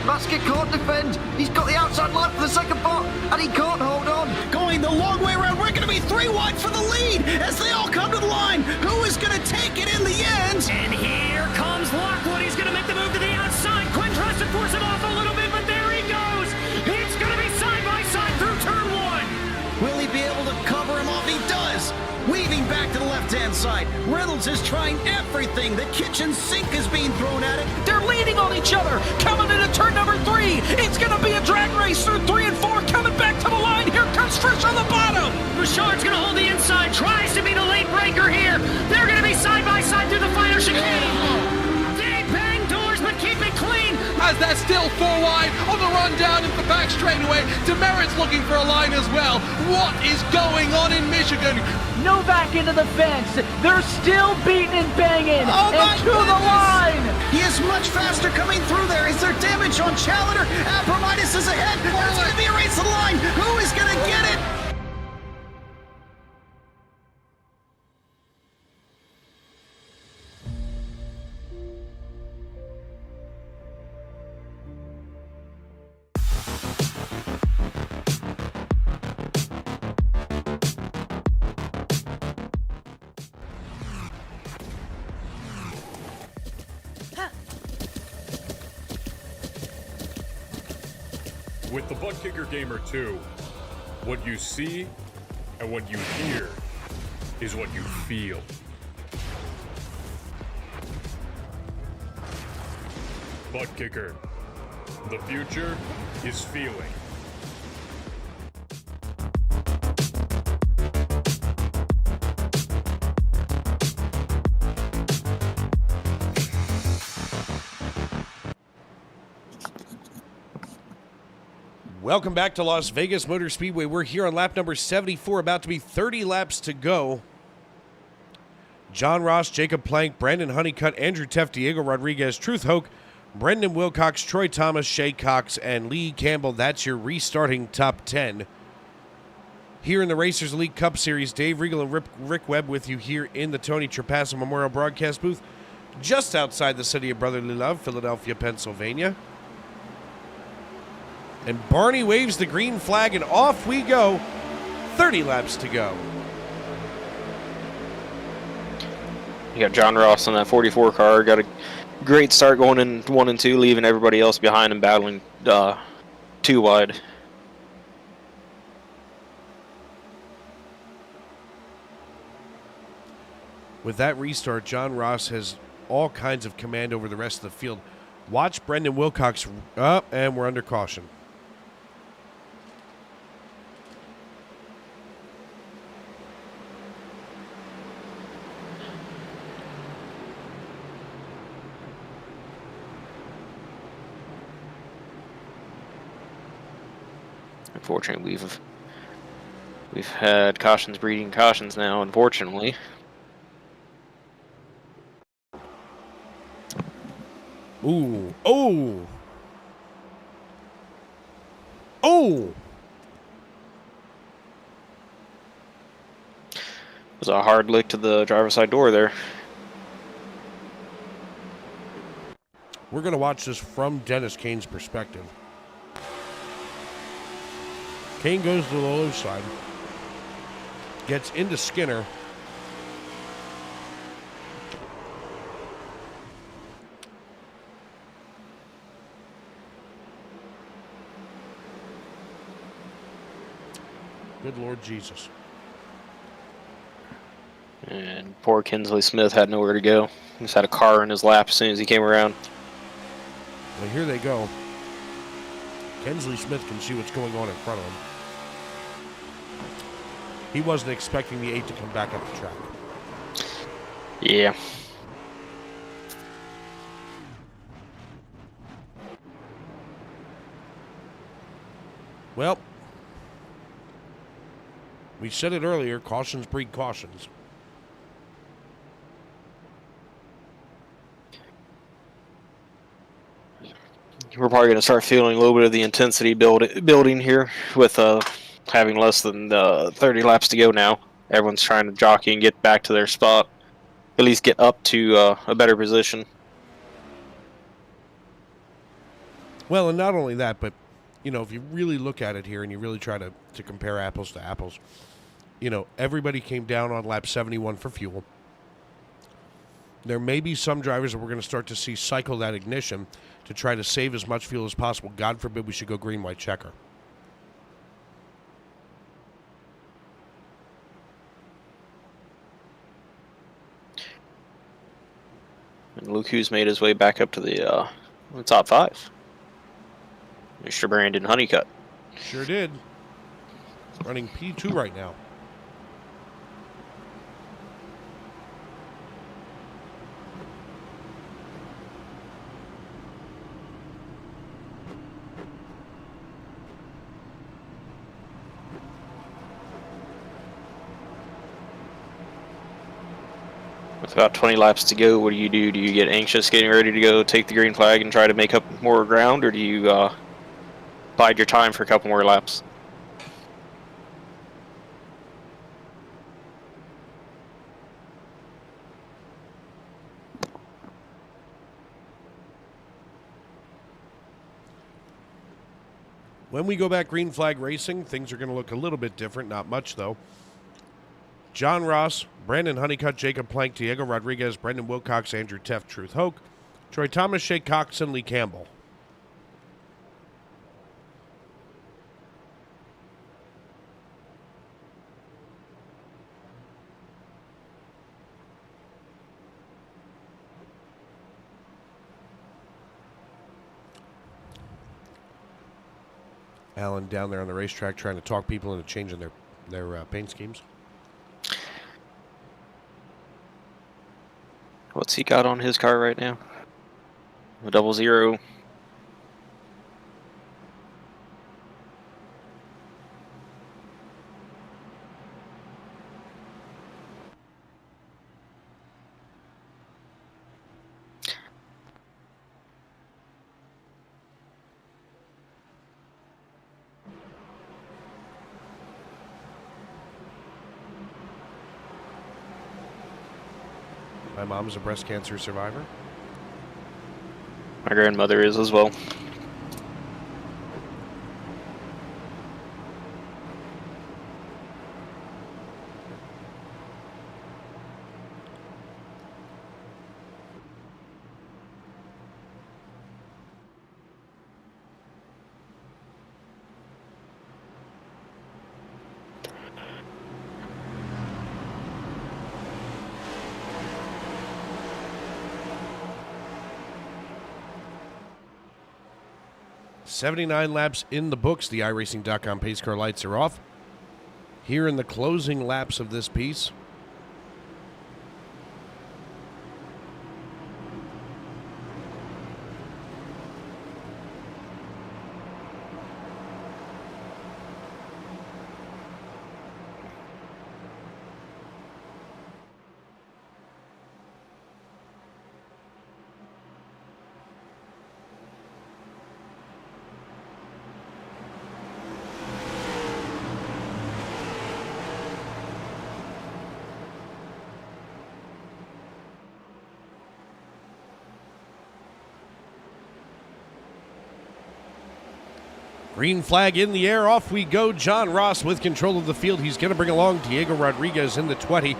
Basket can't defend. He's got the outside line for the second part, and he can't hold on. Going the long way around. We're going to be 3 wide for the lead as they all come to the line. Who is going to take it in the end? And here comes Lockwood. He's going to make the move to the outside. Quinn tries to force him off a little bit, but there he goes. he be able to cover him off? He does! Weaving back to the left-hand side. Reynolds is trying everything. The kitchen sink is being thrown at it. They're leaning on each other. Coming into turn number 3. It's going to be a drag race through 3 and 4. Coming back to the line. Here comes Trish on the bottom. Richard's going to hold the inside. Tries to be the late breaker here. They're going to be side by side through the final chicane. They bang doors, but keep it clean. As they're still 4 wide on the run down into the back straightaway. Demerit's looking for a line as well. What is going on in Michigan? Novak into the fence. They're still beating and banging. Oh, my and to the goodness. line. He is much faster coming through there. Is there damage on Challenger? Apromitis is ahead. There's going to be a race to the line. Who is going to get it? With the Butt Kicker Gamer 2, what you see and what you hear is what you feel. Butt Kicker. The future is feeling. Welcome back to Las Vegas Motor Speedway. We're here on lap number 74, about to be 30 laps to go. John Ross, Jacob Plank, Brandon Honeycutt, Andrew Teff, Diego Rodriguez, Truth Hoke, Brendan Wilcox, Troy Thomas, Shay Cox, and Lee Campbell. That's your restarting top 10. Here in the Racers Elite Cup Series, Dave Regal and Rick Webb with you here in the Tony Trepasso Memorial Broadcast booth, just outside the city of brotherly love, Philadelphia, Pennsylvania. And Barney waves the green flag, and off we go. 30 laps to go. You got John Ross on that 44 car. Got a great start going in 1 and 2, leaving everybody else behind and battling 2 wide. With that restart, John Ross has all kinds of command over the rest of the field. Watch Brendan Wilcox up, and we're under caution. Unfortunately, we've had cautions breeding cautions now, unfortunately. Ooh. Oh! Oh! It was a hard lick to the driver's side door there. We're going to watch this from Dennis Kane's perspective. Kane goes to the low side, gets into Skinner. Good Lord Jesus. And poor Kinsley Smith had nowhere to go. He just had a car in his lap as soon as he came around. Well, here they go. Kinsley Smith can see what's going on in front of him. He wasn't expecting the 8 to come back up the track. Yeah. Well, we said it earlier, cautions breed cautions. We're probably going to start feeling a little bit of the intensity building here with having less than 30 laps to go now. Everyone's trying to jockey and get back to their spot. At least get up to a better position. Well, and not only that, but, you know, if you really look at it here and you really try to compare apples to apples, you know, everybody came down on lap 71 for fuel. There may be some drivers that we're going to start to see cycle that ignition to try to save as much fuel as possible. God forbid we should go green, white, checker. And look who's made his way back up to the top 5. Mr. Brandon Honeycutt. Sure did. Running P2 right now. With about 20 laps to go, what do? Do you get anxious getting ready to go take the green flag and try to make up more ground, or do you bide your time for a couple more laps? When we go back green flag racing, things are going to look a little bit different. Not much, though. John Ross, Brandon Honeycutt, Jacob Plank, Diego Rodriguez, Brendan Wilcox, Andrew Teff, Truth Hoke, Troy Thomas, Shea Coxon, Lee Campbell. Alan down there on the racetrack trying to talk people into changing their paint schemes. What's he got on his car right now? A 00. My mom's a breast cancer survivor. My grandmother is as well. .79 laps in the books. The iRacing.com pace car lights are off. Here in the closing laps of this piece. Green flag in the air, off we go. John Ross with control of the field. He's going to bring along Diego Rodriguez in the 20.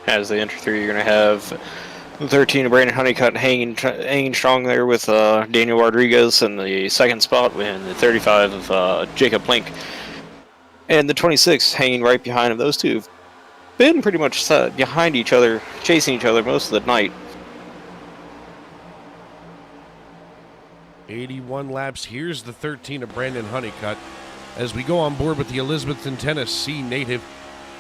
As they enter through, you're going to have 13 of Brandon Honeycutt hanging strong there with Daniel Rodriguez in the second spot, and the 35 of Jacob Plank. And the 26 hanging right behind him. Those two have been pretty much behind each other, chasing each other most of the night. 81 laps. Here's the 13 of Brandon Honeycutt. As we go on board with the Elizabethton, Tennessee native,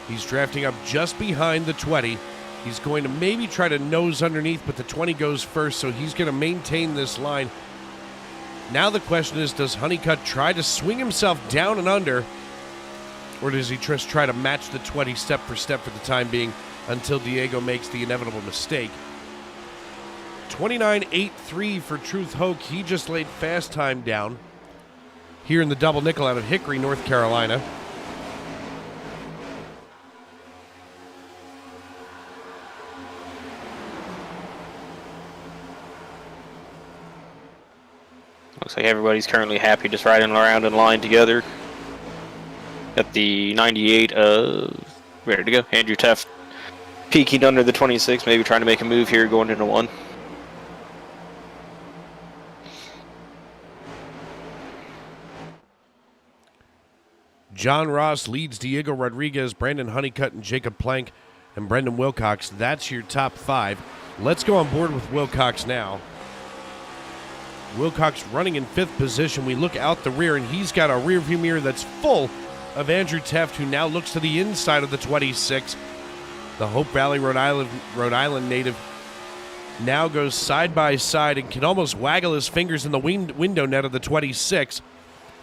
he's drafting up just behind the 20. He's going to maybe try to nose underneath, but the 20 goes first, so he's going to maintain this line. Now the question is, does Honeycutt try to swing himself down and under, or does he just try to match the 20 step for step for the time being until Diego makes the inevitable mistake? 29.83 for Truth Hoke. He just laid fast time down here in the double nickel out of Hickory, North Carolina. Looks like everybody's currently happy just riding around in line together. Got the 98 ready to go. Andrew Teff peeking under the 26, maybe trying to make a move here going into one. John Ross leads Diego Rodriguez, Brandon Honeycutt, and Jacob Plank, and Brendan Wilcox. That's your top 5. Let's go on board with Wilcox now. Wilcox running in 5th position. We look out the rear, and he's got a rear view mirror that's full of Andrew Teft, who now looks to the inside of the 26. The Hope Valley, Rhode Island native now goes side by side and can almost waggle his fingers in the window net of the 26,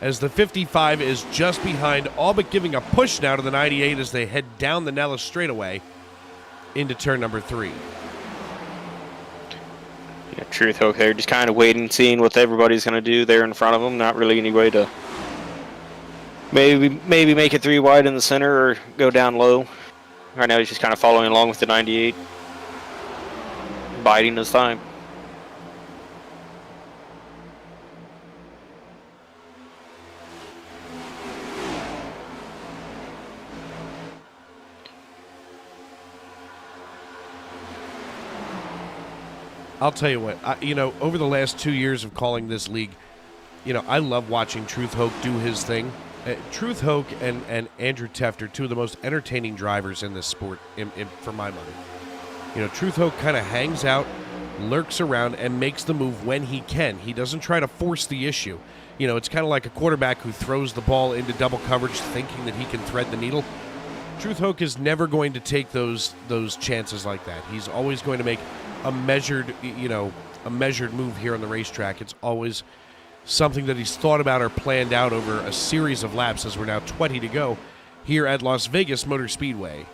as the 55 is just behind, all but giving a push now to the 98 as they head down the Nellis straightaway into turn number 3. Yeah, Truth Hook there, just kind of waiting, seeing what everybody's going to do there in front of them. Not really any way to maybe make it 3 wide in the center or go down low. Right now he's just kind of following along with the 98, biding his time. I'll tell you what, over the last 2 years of calling this league, I love watching Truth Hoke do his thing. Truth Hoke and Andrew Teft are 2 of the most entertaining drivers in this sport, for my money. Truth Hoke kind of hangs out, lurks around, and makes the move when he can. He doesn't try to force the issue. It's kind of like a quarterback who throws the ball into double coverage thinking that he can thread the needle. Truth Hoke is never going to take those chances like that. He's always going to make a measured move here on the racetrack. It's always something that he's thought about or planned out over a series of laps, as we're now 20 to go here at Las Vegas Motor Speedway.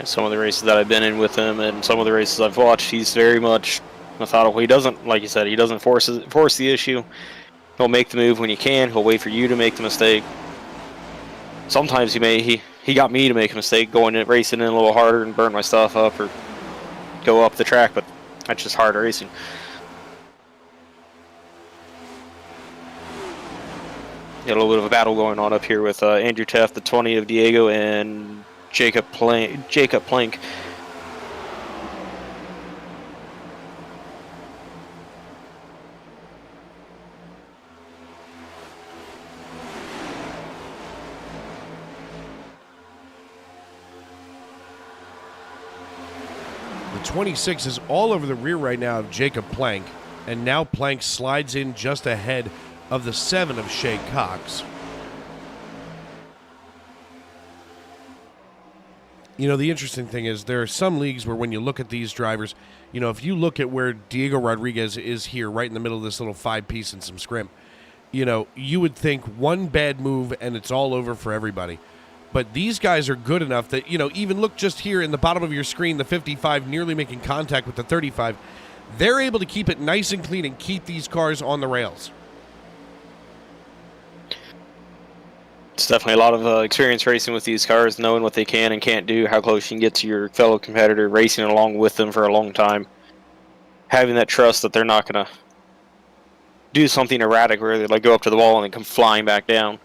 Some of the races that I've been in with him and some of the races I've watched, he's very much methodical. He doesn't, like you said, he doesn't force the issue. He'll make the move when you can. He'll wait for you to make the mistake. Sometimes he got me to make a mistake going and racing in a little harder and burn my stuff up or go up the track, but that's just hard racing. Got a little bit of a battle going on up here with Andrew Teft, the 20 of Diego, and Jacob Plank. The 26 is all over the rear right now of Jacob Plank, and now Plank slides in just ahead of the 7 of Shay Cox. The interesting thing is there are some leagues where when you look at these drivers, if you look at where Diego Rodriguez is here, right in the middle of this little 5-piece and some scrim, you would think one bad move and it's all over for everybody. But these guys are good enough that, even look just here in the bottom of your screen, the 55 nearly making contact with the 35. They're able to keep it nice and clean and keep these cars on the rails. It's definitely a lot of experience racing with these cars, knowing what they can and can't do, how close you can get to your fellow competitor, racing along with them for a long time. Having that trust that they're not going to do something erratic where they go up to the wall and then come flying back down.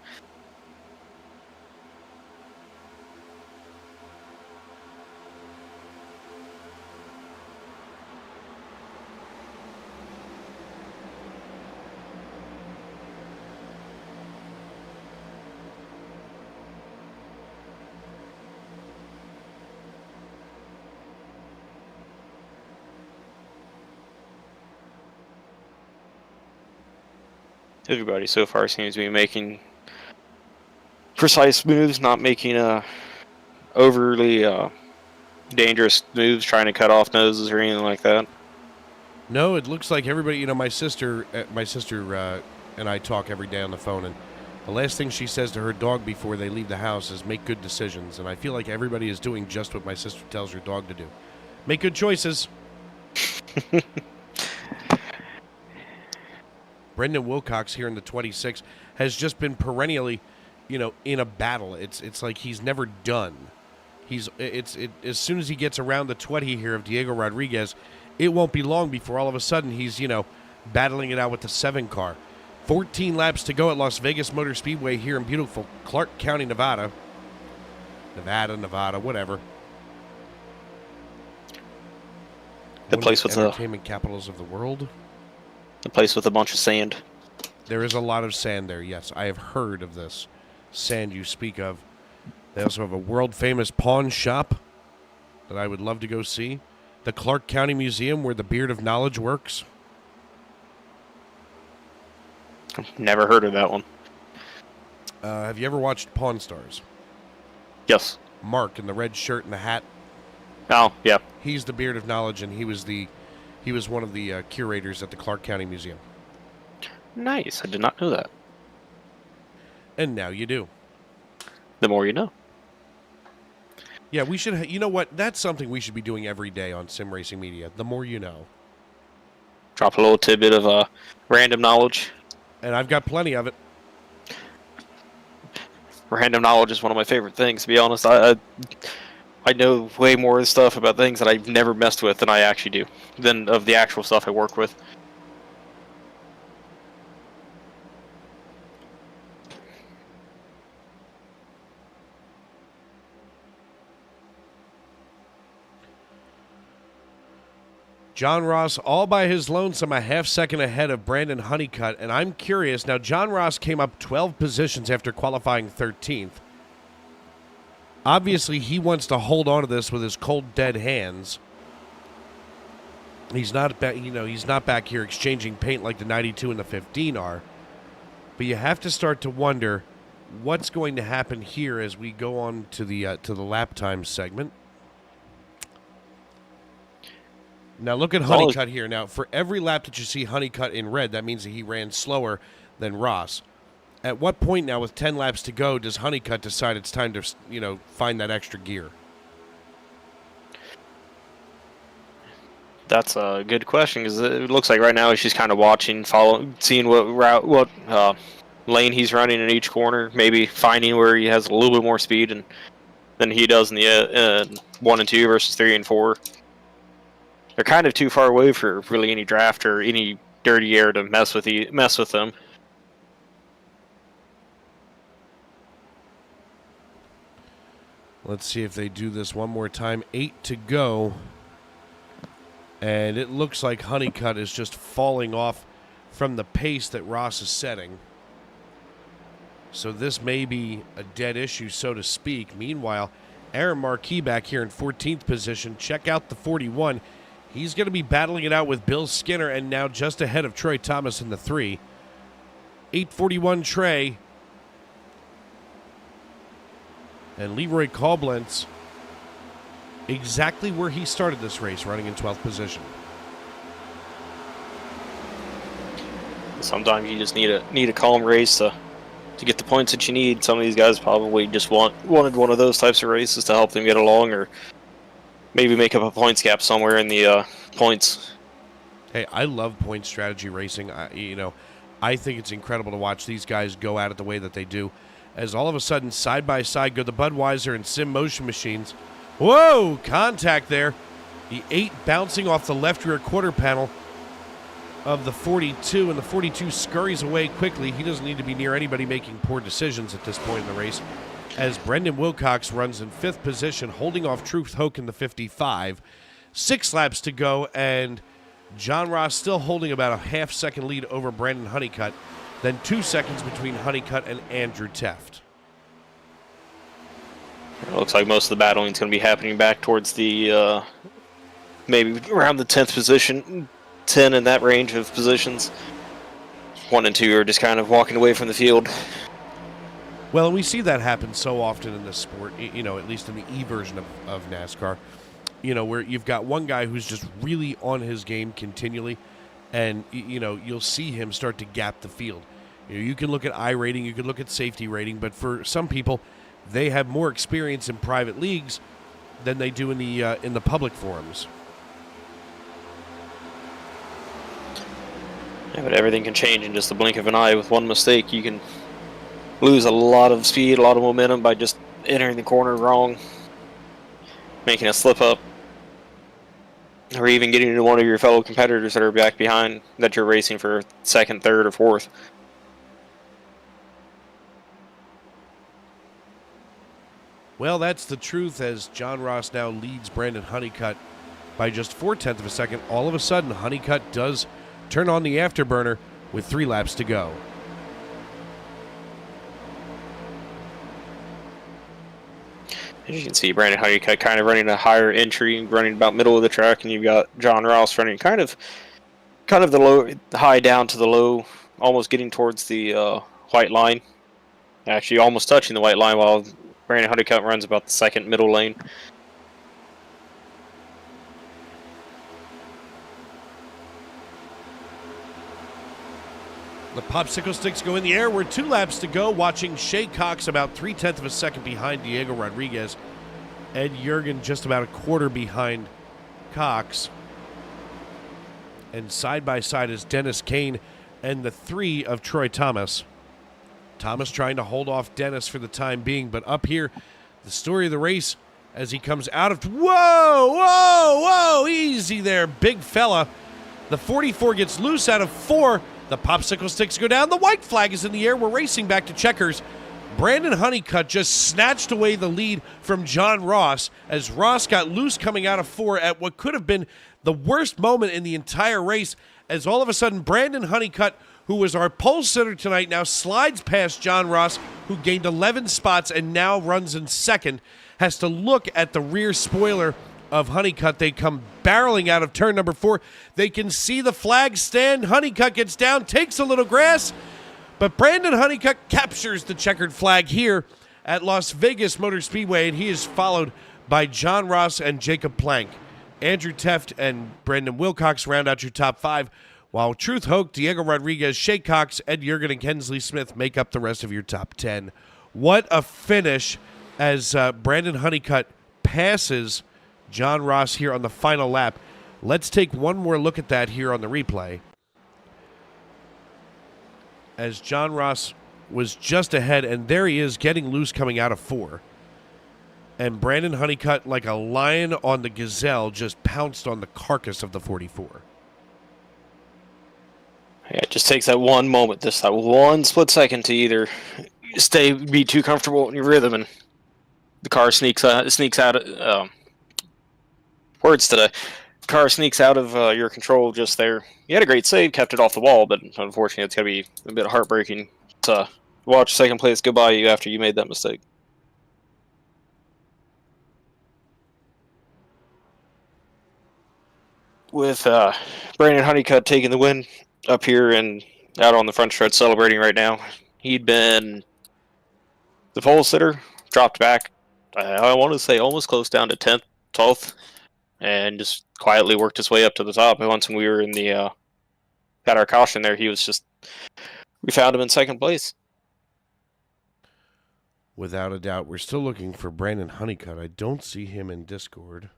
Everybody so far seems to be making precise moves, not making overly dangerous moves, trying to cut off noses or anything like that. No, it looks like everybody, my sister and I talk every day on the phone, and the last thing she says to her dog before they leave the house is make good decisions, and I feel like everybody is doing just what my sister tells her dog to do. Make good choices. Brendan Wilcox here in the 26 has just been perennially, in a battle. It's like he's never done. As soon as he gets around the 20 here of Diego Rodriguez, it won't be long before all of a sudden he's, battling it out with the 7 car. 14 laps to go at Las Vegas Motor Speedway here in beautiful Clark County, Nevada. Nevada, whatever. The place with entertainment capitals of the world. The place with a bunch of sand. There is a lot of sand there, yes. I have heard of this sand you speak of. They also have a world-famous pawn shop that I would love to go see. The Clark County Museum, where the Beard of Knowledge works. Never heard of that one. Have you ever watched Pawn Stars? Yes. Mark in the red shirt and the hat. Oh, yeah. He's the Beard of Knowledge, and he was one of the curators at the Clark County Museum. Nice. I did not know that. And now you do. The more you know. Yeah, we should. You know what? That's something we should be doing every day on Sim Racing Media. The more you know. Drop a little tidbit of random knowledge. And I've got plenty of it. Random knowledge is one of my favorite things, to be honest. I know way more stuff about things that I've never messed with than I actually do, than of the actual stuff I work with. John Ross, all by his lonesome, a half-second ahead of Brandon Honeycutt. And I'm curious, now John Ross came up 12 positions after qualifying 13th. Obviously, he wants to hold on to this with his cold, dead hands. He's not back, he's not back here exchanging paint like the 92 and the 15 are. But you have to start to wonder what's going to happen here as we go on to the lap time segment. Now look at Honeycutt here. Now, for every lap that you see Honeycutt in red, that means that he ran slower than Ross. At what point now, with 10 laps to go, does Honeycutt decide it's time to, find that extra gear? That's a good question, because it looks like right now she's kind of watching, seeing what lane he's running in each corner, maybe finding where he has a little bit more speed than he does in the 1 and 2 versus 3 and 4. They're kind of too far away for really any draft or any dirty air to mess with them. Let's see if they do this one more time. 8 to go. And it looks like Honeycutt is just falling off from the pace that Ross is setting. So this may be a dead issue, so to speak. Meanwhile, Aaron Marquis back here in 14th position. Check out the 41. He's going to be battling it out with Bill Skinner, and now just ahead of Troy Thomas in the 3. 841 Trey. And Leroy Koblenz exactly where he started this race, running in 12th position. Sometimes you just need a calm race to get the points that you need. Some of these guys probably just wanted one of those types of races to help them get along, or maybe make up a points gap somewhere in the points. Hey, I love point strategy racing. I think it's incredible to watch these guys go at it the way that they do. As all of a sudden, side by side go the Budweiser and Sim Motion machines. Whoa, contact there. The 8 bouncing off the left rear quarter panel of the 42, and the 42 scurries away quickly. He doesn't need to be near anybody making poor decisions at this point in the race, as Brendan Wilcox runs in 5th position, holding off Truth Hoke in the 55. 6 laps to go, and John Ross still holding about a half-second lead over Brandon Honeycutt, then 2 seconds between Honeycutt and Andrew Teft. It looks like most of the battling is going to be happening back towards the maybe around the 10th position, 10 in that range of positions. 1 and 2 are just kind of walking away from the field. Well, and we see that happen so often in this sport, at least in the E version of NASCAR, where you've got one guy who's just really on his game continually, and, you'll see him start to gap the field. You can look at iRating, you can look at safety rating, but for some people, they have more experience in private leagues than they do in the public forums. Yeah, but everything can change in just the blink of an eye. With one mistake, you can lose a lot of speed, a lot of momentum by just entering the corner wrong, making a slip up, or even getting into one of your fellow competitors that are back behind that you're racing for 2nd, 3rd, or 4th. Well, that's the truth, as John Ross now leads Brandon Honeycutt by just 0.4 of a second. All of a sudden, Honeycutt does turn on the afterburner with 3 laps to go. As you can see, Brandon Honeycutt kind of running a higher entry, running about middle of the track, and you've got John Ross running kind of the low, high down to the low, almost getting towards the white line. Actually, almost touching the white line, while Brandon Honeycutt runs about the second middle lane. The popsicle sticks go in the air. We're 2 laps to go. Watching Shea Cox about 0.3 of a second behind Diego Rodriguez. Ed Jurgen just about a quarter behind Cox. And side by side is Dennis Kane and the 3 of Troy Thomas. Thomas trying to hold off Dennis for the time being, but up here, the story of the race as he comes out of... Whoa! Easy there, big fella. The 44 gets loose out of 4. The popsicle sticks go down. The white flag is in the air. We're racing back to checkers. Brandon Honeycutt just snatched away the lead from John Ross as Ross got loose coming out of 4 at what could have been the worst moment in the entire race, as all of a sudden Brandon Honeycutt, who was our pole sitter tonight, now slides past John Ross, who gained 11 spots and now runs in second, has to look at the rear spoiler of Honeycutt. They come barreling out of turn number 4. They can see the flag stand. Honeycutt gets down, takes a little grass, but Brandon Honeycutt captures the checkered flag here at Las Vegas Motor Speedway, and he is followed by John Ross and Jacob Plank. Andrew Teft and Brandon Wilcox round out your top 5, while Truth Hoke, Diego Rodriguez, Shea Cox, Ed Jurgen, and Kensley Smith make up the rest of your top 10. What a finish as Brandon Honeycutt passes John Ross here on the final lap. Let's take one more look at that here on the replay. As John Ross was just ahead, and there he is getting loose coming out of 4. And Brandon Honeycutt, like a lion on the gazelle, just pounced on the carcass of the 44. Yeah, it just takes that one moment, just that one split second to either be too comfortable in your rhythm, and the car sneaks out. Words today. Car sneaks out of your control just there. You had a great save, kept it off the wall, but unfortunately it's going to be a bit heartbreaking to watch second place go by you after you made that mistake. With Brandon Honeycutt taking the win up here and out on the front stretch celebrating right now. He'd been the pole sitter, dropped back, I want to say almost close down to 10th, 12th, and just quietly worked his way up to the top. And once we were in the got our caution there, we found him in second place. Without a doubt. We're still looking for Brandon Honeycutt. I don't see him in Discord.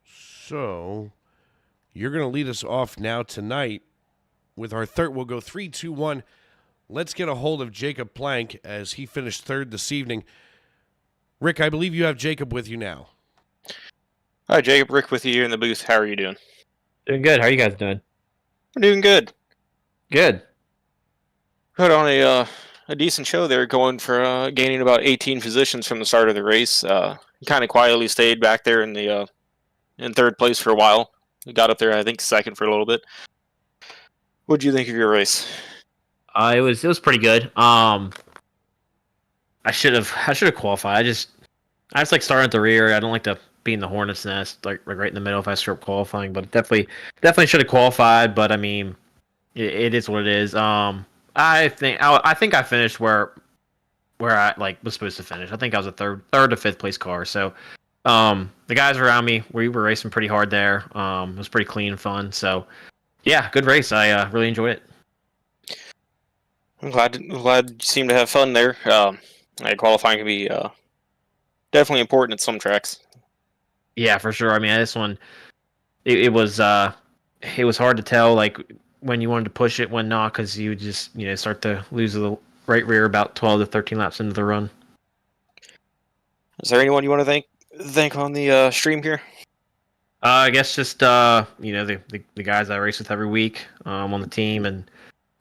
So you're going to lead us off now tonight with our third. We'll go 3, 2, 1. Let's get a hold of Jacob Plank as he finished third this evening. Rick, I believe you have Jacob with you now. Hi, Jacob. Rick with you here in the booth. How are you doing? Doing good. How are you guys doing? We're doing good. Good. Put on a decent show there, going for gaining about 18 positions from the start of the race. Kind of quietly stayed back there in the in third place for a while. We got up there, I think, second for a little bit. What did you think of your race? It was pretty good. I should have qualified. I just like starting at the rear. I don't like to be in the hornet's nest, like right in the middle if I start qualifying. But definitely should have qualified. But I mean, it is what it is. I think I finished where I was supposed to finish. I think I was a third to fifth place car. So the guys around me, we were racing pretty hard there. It was pretty clean and fun. So yeah, good race. I really enjoyed it. I'm glad you seem to have fun there. Qualifying can be definitely important at some tracks. Yeah, for sure. I mean, this one, it was hard to tell like when you wanted to push it, when not, because you just start to lose the right rear about 12 to 13 laps into the run. Is there anyone you want to thank on the stream here? I guess just the guys I race with every week on the team, and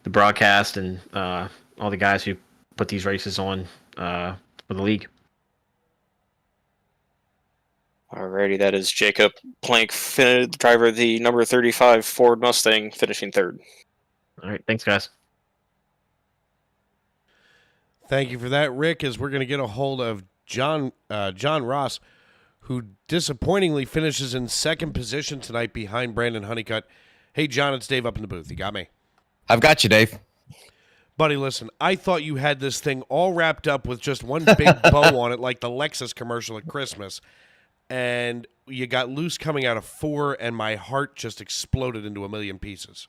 the broadcast, and all the guys who put these races on for the league. Alrighty, that is Jacob Plank, driver of the number 35 Ford Mustang, finishing third. All right, thanks, guys. Thank you for that, Rick, as we're going to get a hold of John Ross, who disappointingly finishes in second position tonight behind Brandon Honeycutt. Hey, John, it's Dave up in the booth. You got me? I've got you, Dave. Buddy, listen, I thought you had this thing all wrapped up with just one big bow on it, like the Lexus commercial at Christmas, and you got loose coming out of 4, and my heart just exploded into a million pieces.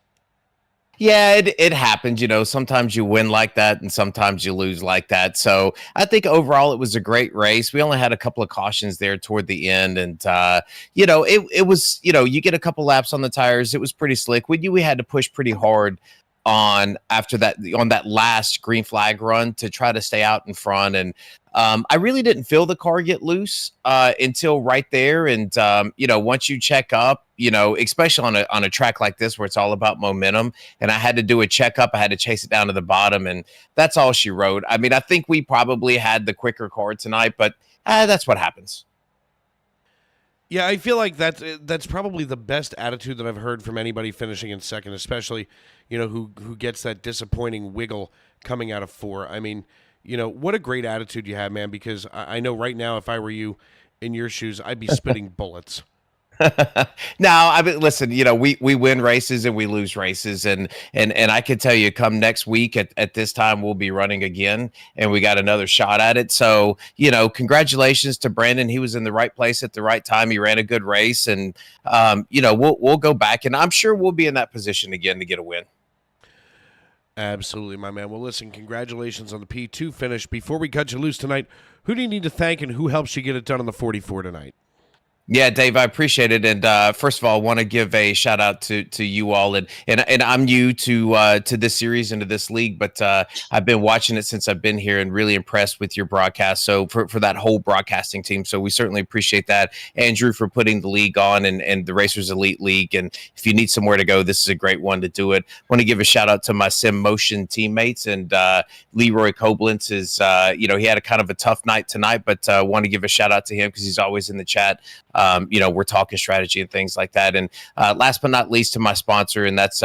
Yeah, it happens. Sometimes you win like that and sometimes you lose like that. So I think overall it was a great race. We only had a couple of cautions there toward the end. And, it was, you get a couple laps on the tires. It was pretty slick. We knew we had to push pretty hard on that last green flag run to try to stay out in front. And I really didn't feel the car get loose until right there. And, once you check up, especially on a track like this where it's all about momentum, and I had to do a checkup, I had to chase it down to the bottom, and that's all she wrote. I mean, I think we probably had the quicker car tonight, but that's what happens. Yeah, I feel like that's probably the best attitude that I've heard from anybody finishing in second, especially, who gets that disappointing wiggle coming out of 4. I mean, what a great attitude you have, man, because I know right now if I were you in your shoes, I'd be spitting bullets. No, I mean, listen, we win races and we lose races. And I can tell you come next week at this time, we'll be running again and we got another shot at it. So, congratulations to Brandon. He was in the right place at the right time. He ran a good race and, we'll go back and I'm sure we'll be in that position again to get a win. Absolutely, my man. Well, listen, congratulations on the P2 finish. Before we cut you loose tonight, who do you need to thank and who helps you get it done on the 44 tonight? Yeah, Dave, I appreciate it. And first of all, I want to give a shout out to you all. And I'm new to this series and to this league, but I've been watching it since I've been here and really impressed with your broadcast. So for that whole broadcasting team, so we certainly appreciate that. Andrew for putting the league on and the Racers Elite League. And if you need somewhere to go, this is a great one to do it. I want to give a shout out to my Sim Motion teammates and Leroy Koblenz is, he had a kind of a tough night tonight, but want to give a shout out to him because he's always in the chat. We're talking strategy and things like that. And last but not least to my sponsor, and that's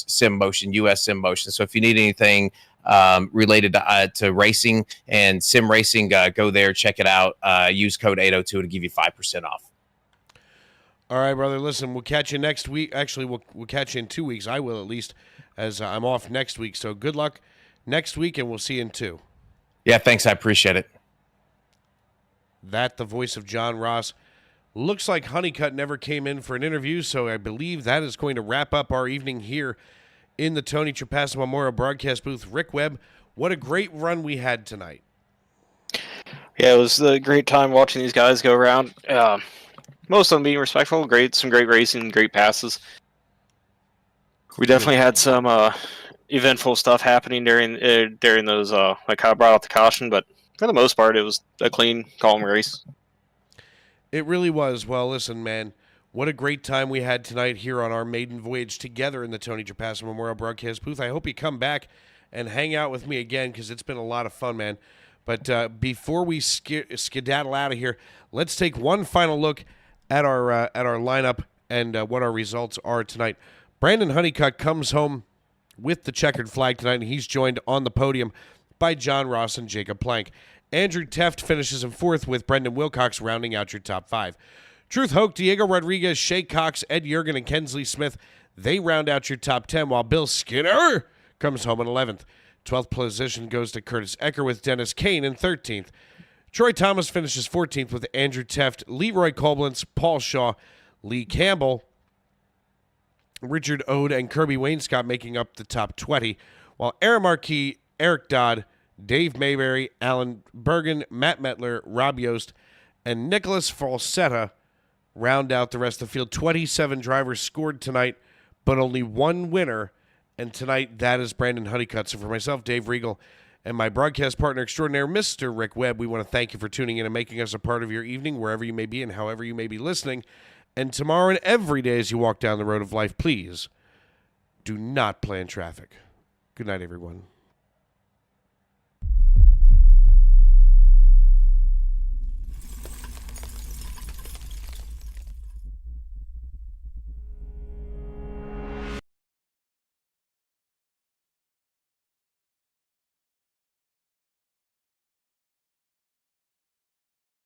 Sim Motion, US Sim Motion. So if you need anything related to racing and sim racing, go there, check it out. Use code 802 to give you 5% off. All right, brother. Listen, we'll catch you next week. Actually, we'll catch you in 2 weeks. I will, at least, as I'm off next week. So good luck next week, and we'll see you in 2. Yeah, thanks. I appreciate it. That the voice of John Ross. Looks like Honeycutt never came in for an interview, so I believe that is going to wrap up our evening here in the Tony Trapassa Memorial Broadcast booth. Rick Webb, what a great run we had tonight. Yeah, it was a great time watching these guys go around. Most of them being respectful, some great racing, great passes. We definitely had some eventful stuff happening during those. Like I brought out the caution, but for the most part, it was a clean, calm race. It really was. Well, listen, man, what a great time we had tonight here on our maiden voyage together in the Tony Trapassa Memorial Broadcast booth. I hope you come back and hang out with me again because it's been a lot of fun, man. But before we skedaddle out of here, let's take one final look at our lineup and what our results are tonight. Brandon Honeycutt comes home with the checkered flag tonight, and he's joined on the podium by John Ross and Jacob Plank. Andrew Teft finishes in 4th with Brendan Wilcox rounding out your top 5. Truth Hoke, Diego Rodriguez, Shay Cox, Ed Yergin, and Kensley Smith, they round out your top 10, while Bill Skinner comes home in 11th. 12th position goes to Curtis Ecker with Dennis Kane in 13th. Troy Thomas finishes 14th with Andrew Teft, Leroy Koblenz, Paul Shaw, Lee Campbell, Richard Ode, and Kirby Wainscott making up the top 20, while Aaron Marquis, Eric Dodd, Dave Mayberry, Alan Bergen, Matt Metler, Rob Yost, and Nicholas Falsetta round out the rest of the field. 27 drivers scored tonight, but only one winner, and tonight that is Brandon Honeycutt. So for myself, Dave Regal, and my broadcast partner extraordinaire, Mr. Rick Webb, we want to thank you for tuning in and making us a part of your evening, wherever you may be and however you may be listening. And tomorrow and every day as you walk down the road of life, please do not plan traffic. Good night, everyone.